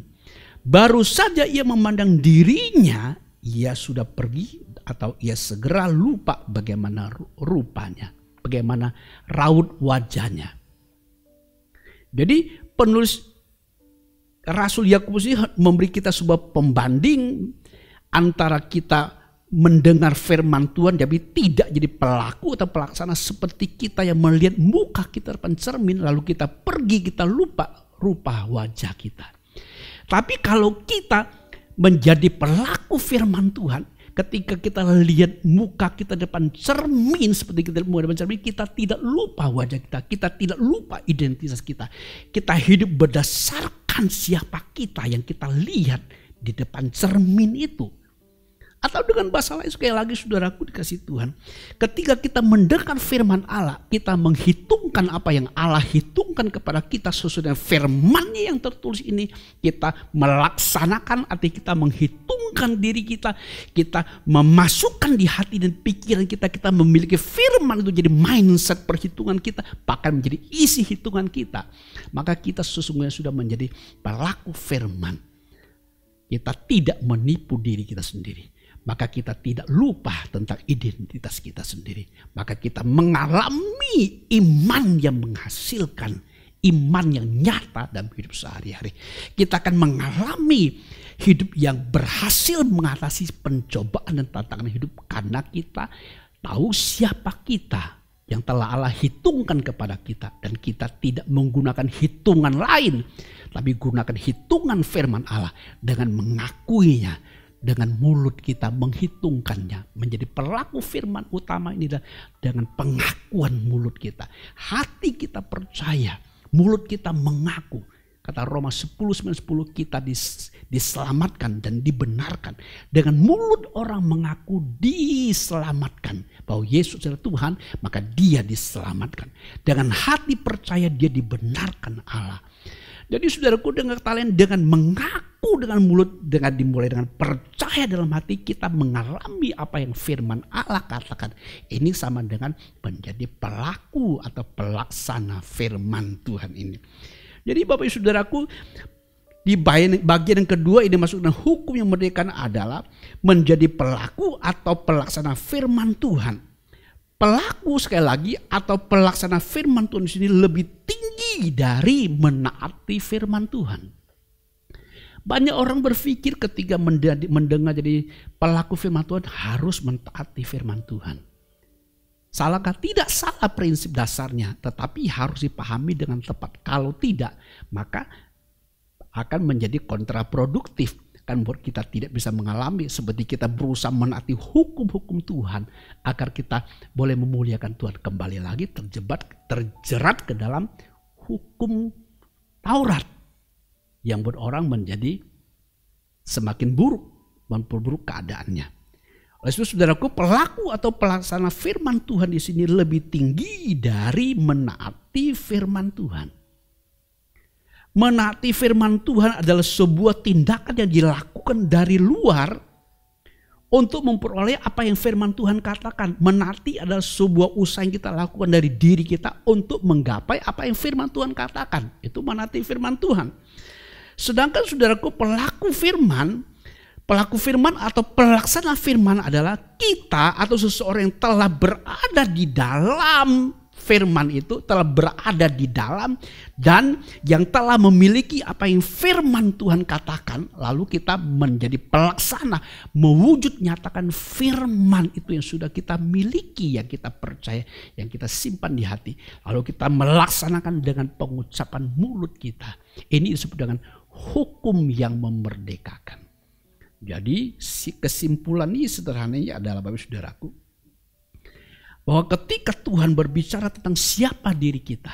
Baru saja ia memandang dirinya, ia sudah pergi atau ia segera lupa bagaimana rupanya, bagaimana raut wajahnya. Jadi penulis Rasul Yakobus ini memberi kita sebuah pembanding antara kita mendengar firman Tuhan tapi tidak jadi pelaku atau pelaksana, seperti kita yang melihat muka kita depan cermin lalu kita pergi, kita lupa rupa wajah kita. Tapi kalau kita menjadi pelaku firman Tuhan, ketika kita lihat muka kita depan cermin seperti kita muka depan cermin, kita tidak lupa wajah kita, kita tidak lupa identitas kita. Kita hidup berdasarkan siapa kita yang kita lihat di depan cermin itu. Atau dengan bahasa lain, sekali lagi saudaraku dikasih Tuhan, ketika kita mendengar firman Allah, kita menghitungkan apa yang Allah hitungkan kepada kita sesuai dengan firman-Nya yang tertulis ini, kita melaksanakan, artinya kita menghitungkan diri kita, kita memasukkan di hati dan pikiran kita, kita memiliki firman itu jadi mindset perhitungan kita, bahkan menjadi isi hitungan kita. Maka kita sesungguhnya sudah menjadi pelaku firman. Kita tidak menipu diri kita sendiri. Maka kita tidak lupa tentang identitas kita sendiri. Maka kita mengalami iman yang menghasilkan, iman yang nyata dalam hidup sehari-hari. Kita akan mengalami hidup yang berhasil mengatasi pencobaan dan tantangan hidup. Karena kita tahu siapa kita yang telah Allah hitungkan kepada kita. Dan kita tidak menggunakan hitungan lain, tapi gunakan hitungan firman Allah dengan mengakuinya. Dengan mulut kita menghitungkannya, menjadi pelaku firman utama ini dengan pengakuan mulut kita. Hati kita percaya, mulut kita mengaku. Kata Roma 10:9-10, kita diselamatkan dan dibenarkan. Dengan mulut orang mengaku diselamatkan bahwa Yesus adalah Tuhan, maka dia diselamatkan. Dengan hati percaya dia dibenarkan Allah. Jadi saudaraku, dengan kalian dengan mengaku dengan mulut, dengan dimulai dengan percaya dalam hati, kita mengalami apa yang firman Allah katakan. Ini sama dengan menjadi pelaku atau pelaksana firman Tuhan ini. Jadi Bapak Ibu saudaraku, di bagian yang kedua ini masuk dengan hukum yang merdeka adalah menjadi pelaku atau pelaksana firman Tuhan. Pelaku sekali lagi atau pelaksana firman Tuhan di sini lebih tinggi dari menaati firman Tuhan. Banyak orang berpikir ketika mendengar jadi pelaku firman Tuhan harus mentaati firman Tuhan. Salahkah? Tidak salah prinsip dasarnya, tetapi harus dipahami dengan tepat. Kalau tidak, maka akan menjadi kontraproduktif. Kan buat kita tidak bisa mengalami seperti kita berusaha menaati hukum-hukum Tuhan agar kita boleh memuliakan Tuhan, kembali lagi terjerat ke dalam hukum Taurat yang buat orang menjadi semakin buruk, memperburuk keadaannya. Oleh itu saudaraku, pelaku atau pelaksana firman Tuhan di sini lebih tinggi dari menaati firman Tuhan. Menaati firman Tuhan adalah sebuah tindakan yang dilakukan dari luar untuk memperoleh apa yang firman Tuhan katakan. Menaati adalah sebuah usaha yang kita lakukan dari diri kita untuk menggapai apa yang firman Tuhan katakan. Itu menaati firman Tuhan. Sedangkan saudaraku, pelaku firman atau pelaksana firman adalah kita atau seseorang yang telah berada di dalam firman itu, telah berada di dalam dan yang telah memiliki apa yang firman Tuhan katakan, lalu kita menjadi pelaksana, mewujud nyatakan firman itu yang sudah kita miliki, yang kita percaya, yang kita simpan di hati, lalu kita melaksanakan dengan pengucapan mulut kita. Ini disebut dengan hukum yang memerdekakan. Jadi kesimpulan ini sederhananya adalah Bapak Saudaraku, bahwa ketika Tuhan berbicara tentang siapa diri kita,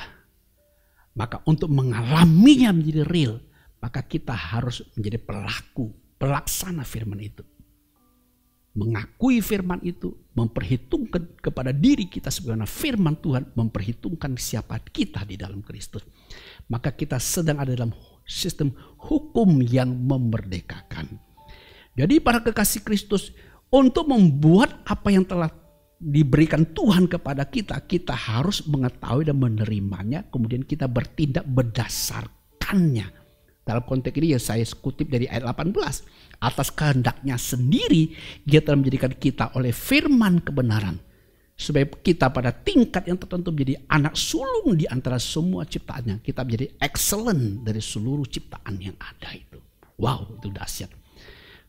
maka untuk mengalaminya menjadi real, maka kita harus menjadi pelaku, pelaksana firman itu. Mengakui firman itu, memperhitungkan kepada diri kita sebagaimana firman Tuhan memperhitungkan siapa kita di dalam Kristus. Maka kita sedang ada dalam sistem hukum yang memerdekakan. Jadi para kekasih Kristus, untuk membuat apa yang telah diberikan Tuhan kepada kita, kita harus mengetahui dan menerimanya, kemudian kita bertindak berdasarkannya. Dalam konteks ini ya saya kutip dari ayat 18. Atas kehendaknya sendiri dia telah menjadikan kita oleh firman kebenaran. Supaya kita pada tingkat yang tertentu menjadi anak sulung di antara semua ciptaannya. Kita menjadi excellent dari seluruh ciptaan yang ada itu. Wow, itu dahsyat.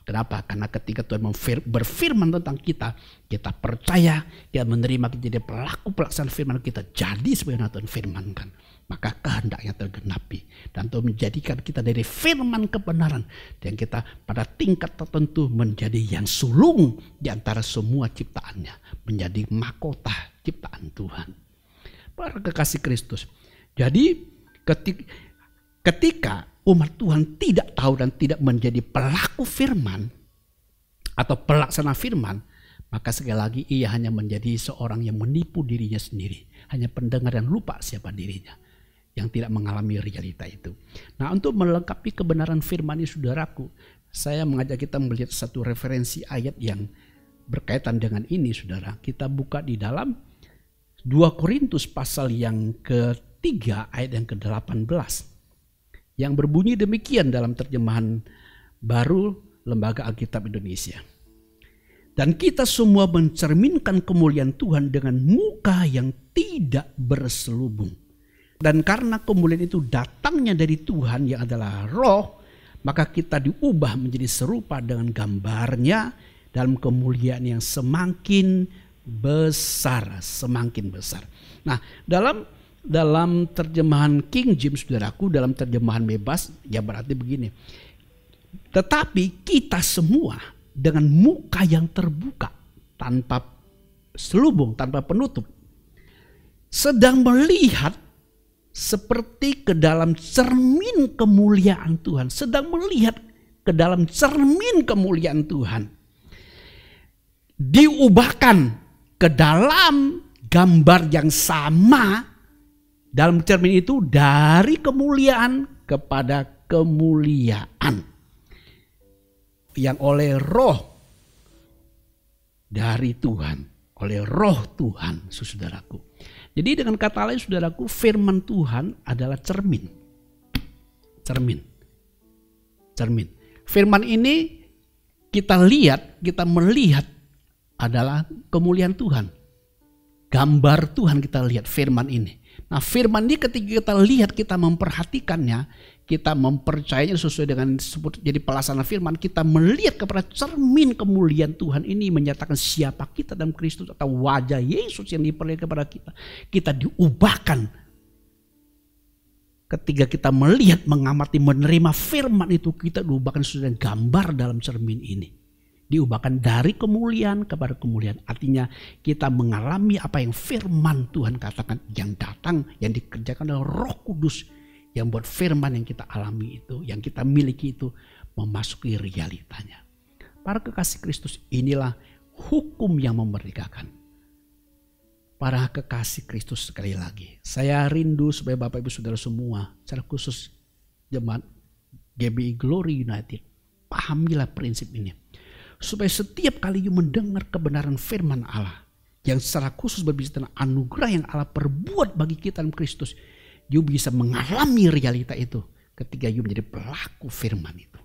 Kenapa? Karena ketika Tuhan berfirman tentang kita, kita percaya, kita menerima, kita jadi pelaku pelaksana firman, kita jadi sebagaimana Tuhan firmankan. Maka kehendaknya tergenapi. Dan Tuhan menjadikan kita dari firman kebenaran. Dan kita pada tingkat tertentu menjadi yang sulung di antara semua ciptaannya. Menjadi mahkota ciptaan Tuhan. Para kekasih Kristus. Jadi ketika umat Tuhan tidak tahu dan tidak menjadi pelaku firman atau pelaksana firman, maka sekali lagi ia hanya menjadi seorang yang menipu dirinya sendiri. Hanya pendengar yang lupa siapa dirinya. Yang tidak mengalami realita itu. Nah, untuk melengkapi kebenaran firman ini saudaraku, saya mengajak kita melihat satu referensi ayat yang berkaitan dengan ini saudara. Kita buka di dalam 2 Korintus pasal yang ke-3 ayat yang ke-18. Yang berbunyi demikian dalam terjemahan baru Lembaga Alkitab Indonesia. Dan kita semua mencerminkan kemuliaan Tuhan dengan muka yang tidak berselubung. Dan karena kemuliaan itu datangnya dari Tuhan yang adalah roh, maka kita diubah menjadi serupa dengan gambarnya dalam kemuliaan yang semakin besar, semakin besar. Nah, dalam terjemahan King James saudaraku, dalam terjemahan bebas, ya berarti begini. Tetapi kita semua dengan muka yang terbuka, tanpa selubung, tanpa penutup, sedang melihat seperti ke dalam cermin kemuliaan Tuhan. Sedang melihat ke dalam cermin kemuliaan Tuhan. Diubahkan ke dalam gambar yang sama. Dalam cermin itu dari kemuliaan kepada kemuliaan. Yang oleh roh dari Tuhan. Oleh roh Tuhan, saudaraku. Jadi dengan kata lain saudaraku, firman Tuhan adalah cermin. Cermin. Firman ini kita lihat, kita melihat adalah kemuliaan Tuhan. Gambar Tuhan kita lihat firman ini. Nah, firman ini ketika kita lihat, kita memperhatikannya, kita mempercayainya sesuai dengan jadi pelaksana firman, kita melihat kepada cermin kemuliaan Tuhan ini menyatakan siapa kita dalam Kristus atau wajah Yesus yang diperlihatkan kepada kita. Kita diubahkan ketika kita melihat, mengamati, menerima firman itu, kita diubahkan sesuai dengan gambar dalam cermin ini. Diubahkan dari kemuliaan kepada kemuliaan. Artinya kita mengalami apa yang firman Tuhan katakan, yang datang, yang dikerjakan oleh Roh Kudus, yang buat firman yang kita alami itu, yang kita miliki itu memasuki realitanya. Para kekasih Kristus, inilah hukum yang memerdekakan. Para kekasih Kristus, sekali lagi, saya rindu supaya Bapak Ibu Saudara semua, secara khusus jemaat GBI Glory United, pahamilah prinsip ini. Supaya setiap kali you mendengar kebenaran firman Allah, yang secara khusus berbicara tentang anugerah yang Allah perbuat bagi kita dalam Kristus, you bisa mengalami realita itu ketika you menjadi pelaku firman itu,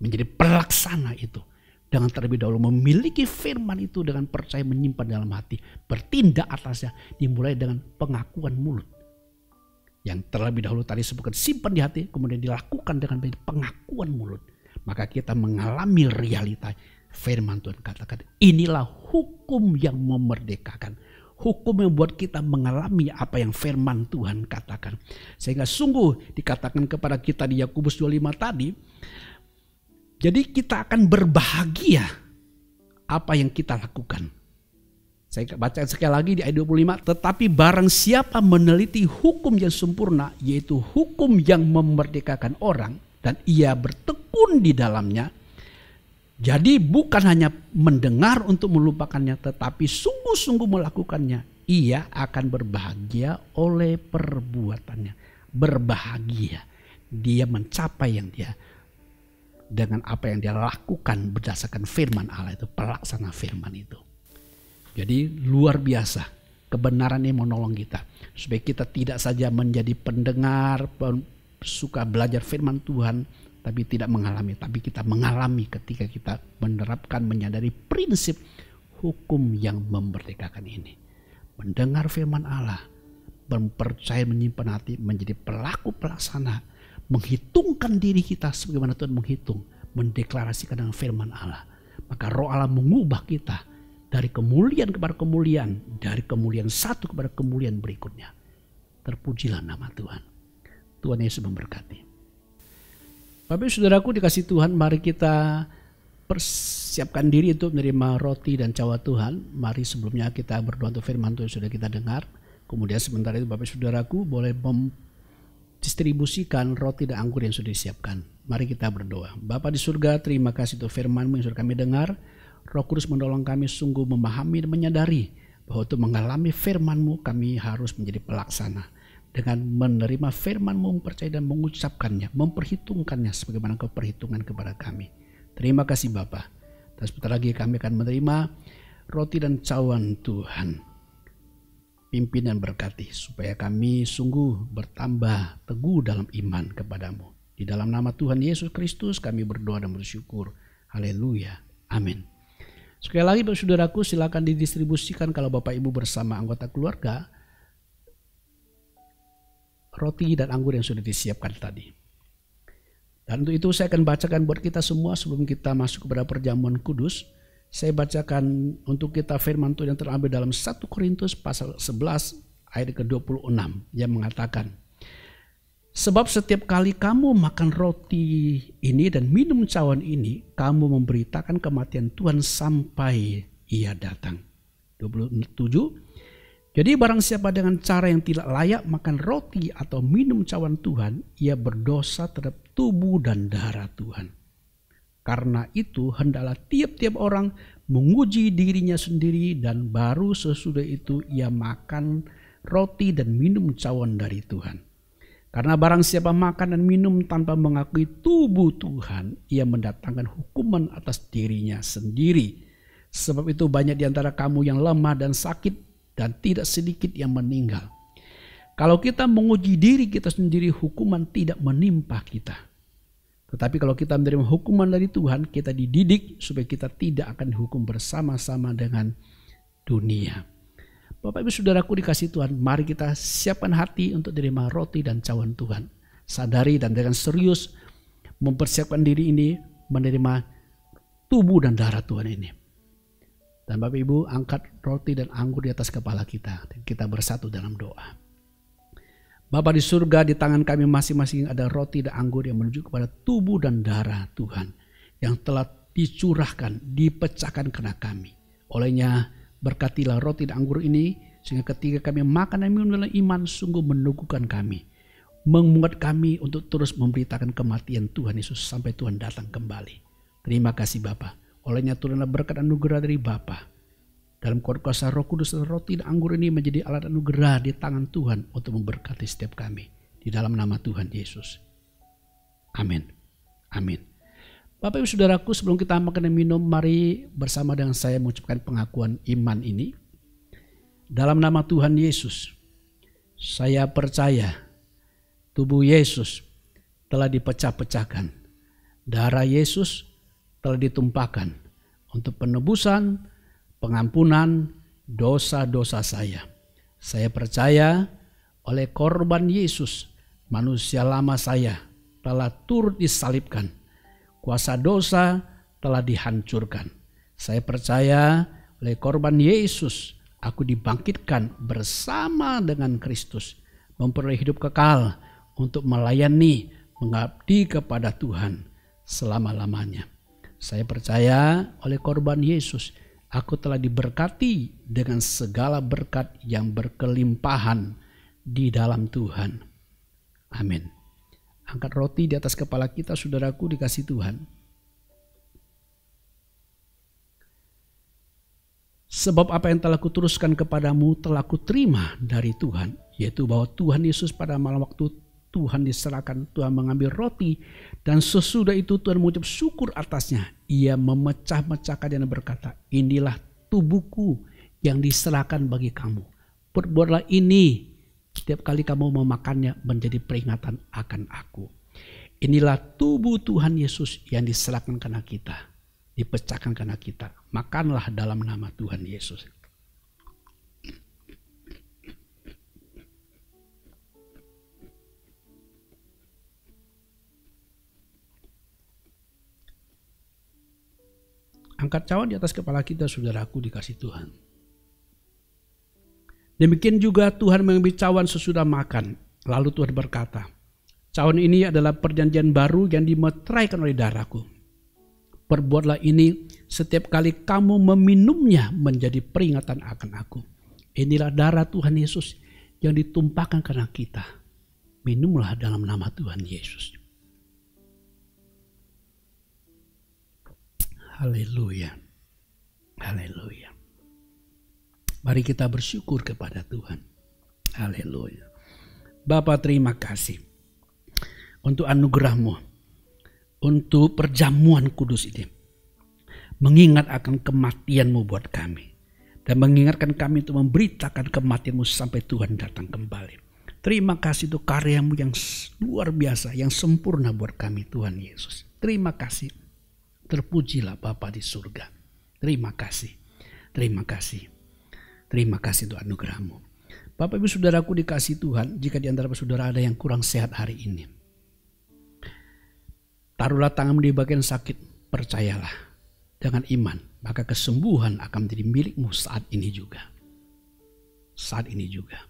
menjadi pelaksana itu, dengan terlebih dahulu memiliki firman itu dengan percaya, menyimpan dalam hati, bertindak atasnya, dimulai dengan pengakuan mulut. Yang terlebih dahulu tadi sebutkan simpan di hati, kemudian dilakukan dengan pengakuan mulut. Maka kita mengalami realita firman Tuhan katakan, inilah hukum yang memerdekakan. Hukum yang buat kita mengalami apa yang firman Tuhan katakan. Sehingga sungguh dikatakan kepada kita di Yakobus 2:5 tadi, jadi kita akan berbahagia apa yang kita lakukan. Saya baca sekali lagi di ayat 25. Tetapi barang siapa meneliti hukum yang sempurna, yaitu hukum yang memerdekakan orang, dan ia bertekun di dalamnya, jadi bukan hanya mendengar untuk melupakannya, tetapi sungguh-sungguh melakukannya, ia akan berbahagia oleh perbuatannya. Berbahagia, dia mencapai yang dia, dengan apa yang dia lakukan berdasarkan firman Allah itu, pelaksana firman itu. Jadi luar biasa, kebenaran ini menolong kita. Supaya kita tidak saja menjadi pendengar, suka belajar firman Tuhan tapi tidak mengalami. Tapi kita mengalami ketika kita menerapkan, menyadari prinsip hukum yang memerdekakan ini. Mendengar firman Allah, mempercayai, menyimpan hati, menjadi pelaku pelaksana, menghitungkan diri kita sebagaimana Tuhan menghitung, mendeklarasikan dengan firman Allah. Maka Roh Allah mengubah kita dari kemuliaan kepada kemuliaan, dari kemuliaan satu kepada kemuliaan berikutnya. Terpujilah nama Tuhan. Tuhan Yesus memberkati. Bapak Ibu Saudaraku dikasih Tuhan, mari kita persiapkan diri untuk menerima roti dan cawan Tuhan. Mari sebelumnya kita berdoa untuk firman Tuhan yang sudah kita dengar. Kemudian sementara itu Bapak Ibu Saudaraku boleh mendistribusikan roti dan anggur yang sudah disiapkan. Mari kita berdoa. Bapa di surga, terima kasih untuk firman-Mu yang sudah kami dengar. Roh Kudus menolong kami sungguh memahami dan menyadari bahwa untuk mengalami firman-Mu kami harus menjadi pelaksana. Dengan menerima firman-Mu, mempercayai dan mengucapkannya, memperhitungkannya sebagaimana Kau perhitungan kepada kami. Terima kasih Bapa. Dan sebentar lagi kami akan menerima roti dan cawan Tuhan. Pimpin dan berkati supaya kami sungguh bertambah teguh dalam iman kepadamu. Di dalam nama Tuhan Yesus Kristus kami berdoa dan bersyukur. Haleluya. Amin. Sekali lagi Bapak Saudaraku, silakan didistribusikan kalau Bapak Ibu bersama anggota keluarga roti dan anggur yang sudah disiapkan tadi. Dan untuk itu saya akan bacakan buat kita semua sebelum kita masuk kepada perjamuan kudus. Saya bacakan untuk kita firman Tuhan yang terambil dalam 1 Korintus pasal 11 ayat ke-26 yang mengatakan, sebab setiap kali kamu makan roti ini dan minum cawan ini, kamu memberitakan kematian Tuhan sampai Ia datang. 27. Jadi barang siapa dengan cara yang tidak layak makan roti atau minum cawan Tuhan, ia berdosa terhadap tubuh dan darah Tuhan. Karena itu hendaklah tiap-tiap orang menguji dirinya sendiri dan baru sesudah itu ia makan roti dan minum cawan dari Tuhan. Karena barang siapa makan dan minum tanpa mengakui tubuh Tuhan, ia mendatangkan hukuman atas dirinya sendiri. Sebab itu banyak di antara kamu yang lemah dan sakit dan tidak sedikit yang meninggal. Kalau kita menguji diri kita sendiri, hukuman tidak menimpa kita. Tetapi kalau kita menerima hukuman dari Tuhan, kita dididik supaya kita tidak akan dihukum bersama-sama dengan dunia. Bapak Ibu Saudaraku dikasih Tuhan, mari kita siapkan hati untuk menerima roti dan cawan Tuhan. Sadari dan dengan serius mempersiapkan diri ini menerima tubuh dan darah Tuhan ini. Dan Bapak Ibu angkat roti dan anggur di atas kepala kita. Dan kita bersatu dalam doa. Bapa di surga, di tangan kami masing-masing ada roti dan anggur yang menuju kepada tubuh dan darah Tuhan. Yang telah dicurahkan, dipecahkan karena kami. Olehnya berkatilah roti dan anggur ini. Sehingga ketika kami makan dan minum dalam iman sungguh meneguhkan kami. Menguat kami untuk terus memberitakan kematian Tuhan Yesus sampai Tuhan datang kembali. Terima kasih Bapa. Olehnya turunlah berkat anugerah dari Bapa. Dalam kuasa Roh Kudus, roti dan anggur ini menjadi alat anugerah di tangan Tuhan untuk memberkati setiap kami. Di dalam nama Tuhan Yesus. Amin. Amin. Bapak Ibu Saudaraku, sebelum kita makan dan minum, mari bersama dengan saya mengucapkan pengakuan iman ini. Dalam nama Tuhan Yesus, saya percaya tubuh Yesus telah dipecah-pecahkan. Darah Yesus telah ditumpahkan untuk penebusan, pengampunan dosa-dosa saya. Saya percaya oleh korban Yesus, manusia lama saya telah turut disalibkan. Kuasa dosa telah dihancurkan. Saya percaya oleh korban Yesus, aku dibangkitkan bersama dengan Kristus, memperoleh hidup kekal untuk melayani, mengabdi kepada Tuhan selama-lamanya. Saya percaya oleh korban Yesus, aku telah diberkati dengan segala berkat yang berkelimpahan di dalam Tuhan. Amin. Angkat roti di atas kepala kita, saudaraku dikasih Tuhan. Sebab apa yang telah kuteruskan kepadamu telah kuterima dari Tuhan, yaitu bahwa Tuhan Yesus pada malam waktu Tuhan diserahkan, Tuhan mengambil roti dan sesudah itu Tuhan mengucap syukur atasnya. Ia memecah-mecahkan dan berkata, inilah tubuhku yang diserahkan bagi kamu. Perbuatlah ini Setiap kali kamu memakannya menjadi peringatan akan aku. Inilah tubuh Tuhan Yesus yang diserahkan karena kita, dipecahkan karena kita. Makanlah dalam nama Tuhan Yesus. Angkat cawan di atas kepala kita, saudaraku dikasih Tuhan. Demikian juga Tuhan mengambil cawan sesudah makan. Lalu Tuhan berkata, cawan ini adalah perjanjian baru yang dimeteraikan oleh darahku. Perbuatlah ini setiap kali kamu meminumnya menjadi peringatan akan aku. Inilah darah Tuhan Yesus yang ditumpahkan karena kita. Minumlah dalam nama Tuhan Yesus. Haleluya. Haleluya. Mari kita bersyukur kepada Tuhan. Haleluya. Bapa, terima kasih untuk anugerah-Mu, untuk perjamuan kudus ini. Mengingat akan kematian-Mu buat kami. Dan mengingatkan kami untuk memberitakan kematian-Mu sampai Tuhan datang kembali. Terima kasih untuk karya-Mu yang luar biasa, yang sempurna buat kami Tuhan Yesus. Terima kasih. Terpujilah Bapa di surga. Terima kasih. Terima kasih. Terima kasih untuk anugerah-Mu. Bapak Ibu Saudaraku dikasih Tuhan, jika di antara saudara ada yang kurang sehat hari ini, taruhlah tanganmu di bagian sakit, percayalah dengan iman, maka kesembuhan akan menjadi milikmu saat ini juga. Saat ini juga.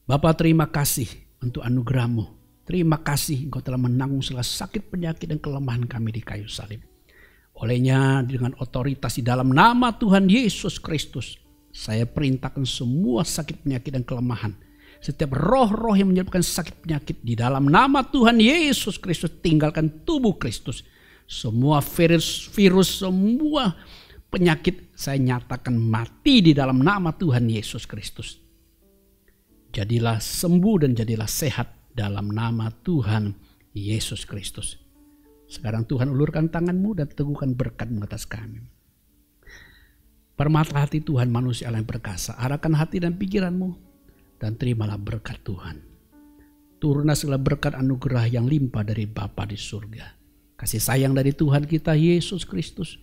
Bapak, terima kasih untuk anugerah-Mu. Terima kasih Engkau telah menanggung segala sakit, penyakit, dan kelemahan kami di kayu salib. Olehnya dengan otoritas di dalam nama Tuhan Yesus Kristus, saya perintahkan semua sakit, penyakit, dan kelemahan. Setiap roh-roh yang menyebabkan sakit, penyakit di dalam nama Tuhan Yesus Kristus, tinggalkan tubuh Kristus. Semua virus, semua penyakit saya nyatakan mati di dalam nama Tuhan Yesus Kristus. Jadilah sembuh dan jadilah sehat dalam nama Tuhan Yesus Kristus. Sekarang Tuhan ulurkan tangan-Mu dan teguhkan berkat-Mu atas kami. Permata hati Tuhan manusia yang perkasa, arahkan hati dan pikiran-Mu dan terimalah berkat Tuhan. Turunlah segala berkat anugerah yang limpah dari Bapa di surga. Kasih sayang dari Tuhan kita Yesus Kristus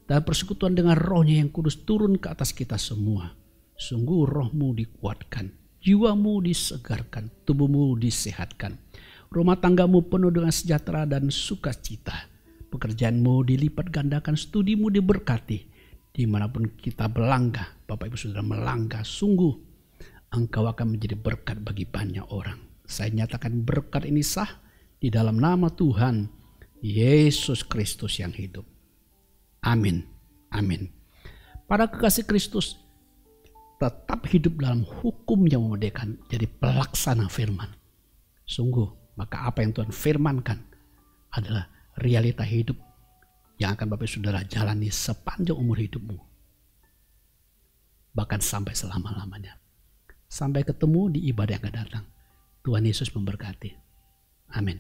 dan persekutuan dengan Roh-Nya yang kudus turun ke atas kita semua. Sungguh roh-Mu dikuatkan, jiwa-Mu disegarkan, tubuh-Mu disehatkan. Rumah tangga-Mu penuh dengan sejahtera dan sukacita. Pekerjaan-Mu dilipat gandakan, studi-Mu diberkati. Dimanapun kita melangkah, Bapak Ibu Saudara melangkah, sungguh Engkau akan menjadi berkat bagi banyak orang. Saya nyatakan berkat ini sah di dalam nama Tuhan Yesus Kristus yang hidup. Amin. Amin. Para kekasih Kristus, tetap hidup dalam hukum yang memerdekakan, jadi pelaksana firman. Sungguh, maka apa yang Tuhan firmankan adalah realita hidup yang akan Bapak Saudara jalani sepanjang umur hidupmu. Bahkan sampai selama-lamanya. Sampai ketemu di ibadah yang akan datang. Tuhan Yesus memberkati. Amin.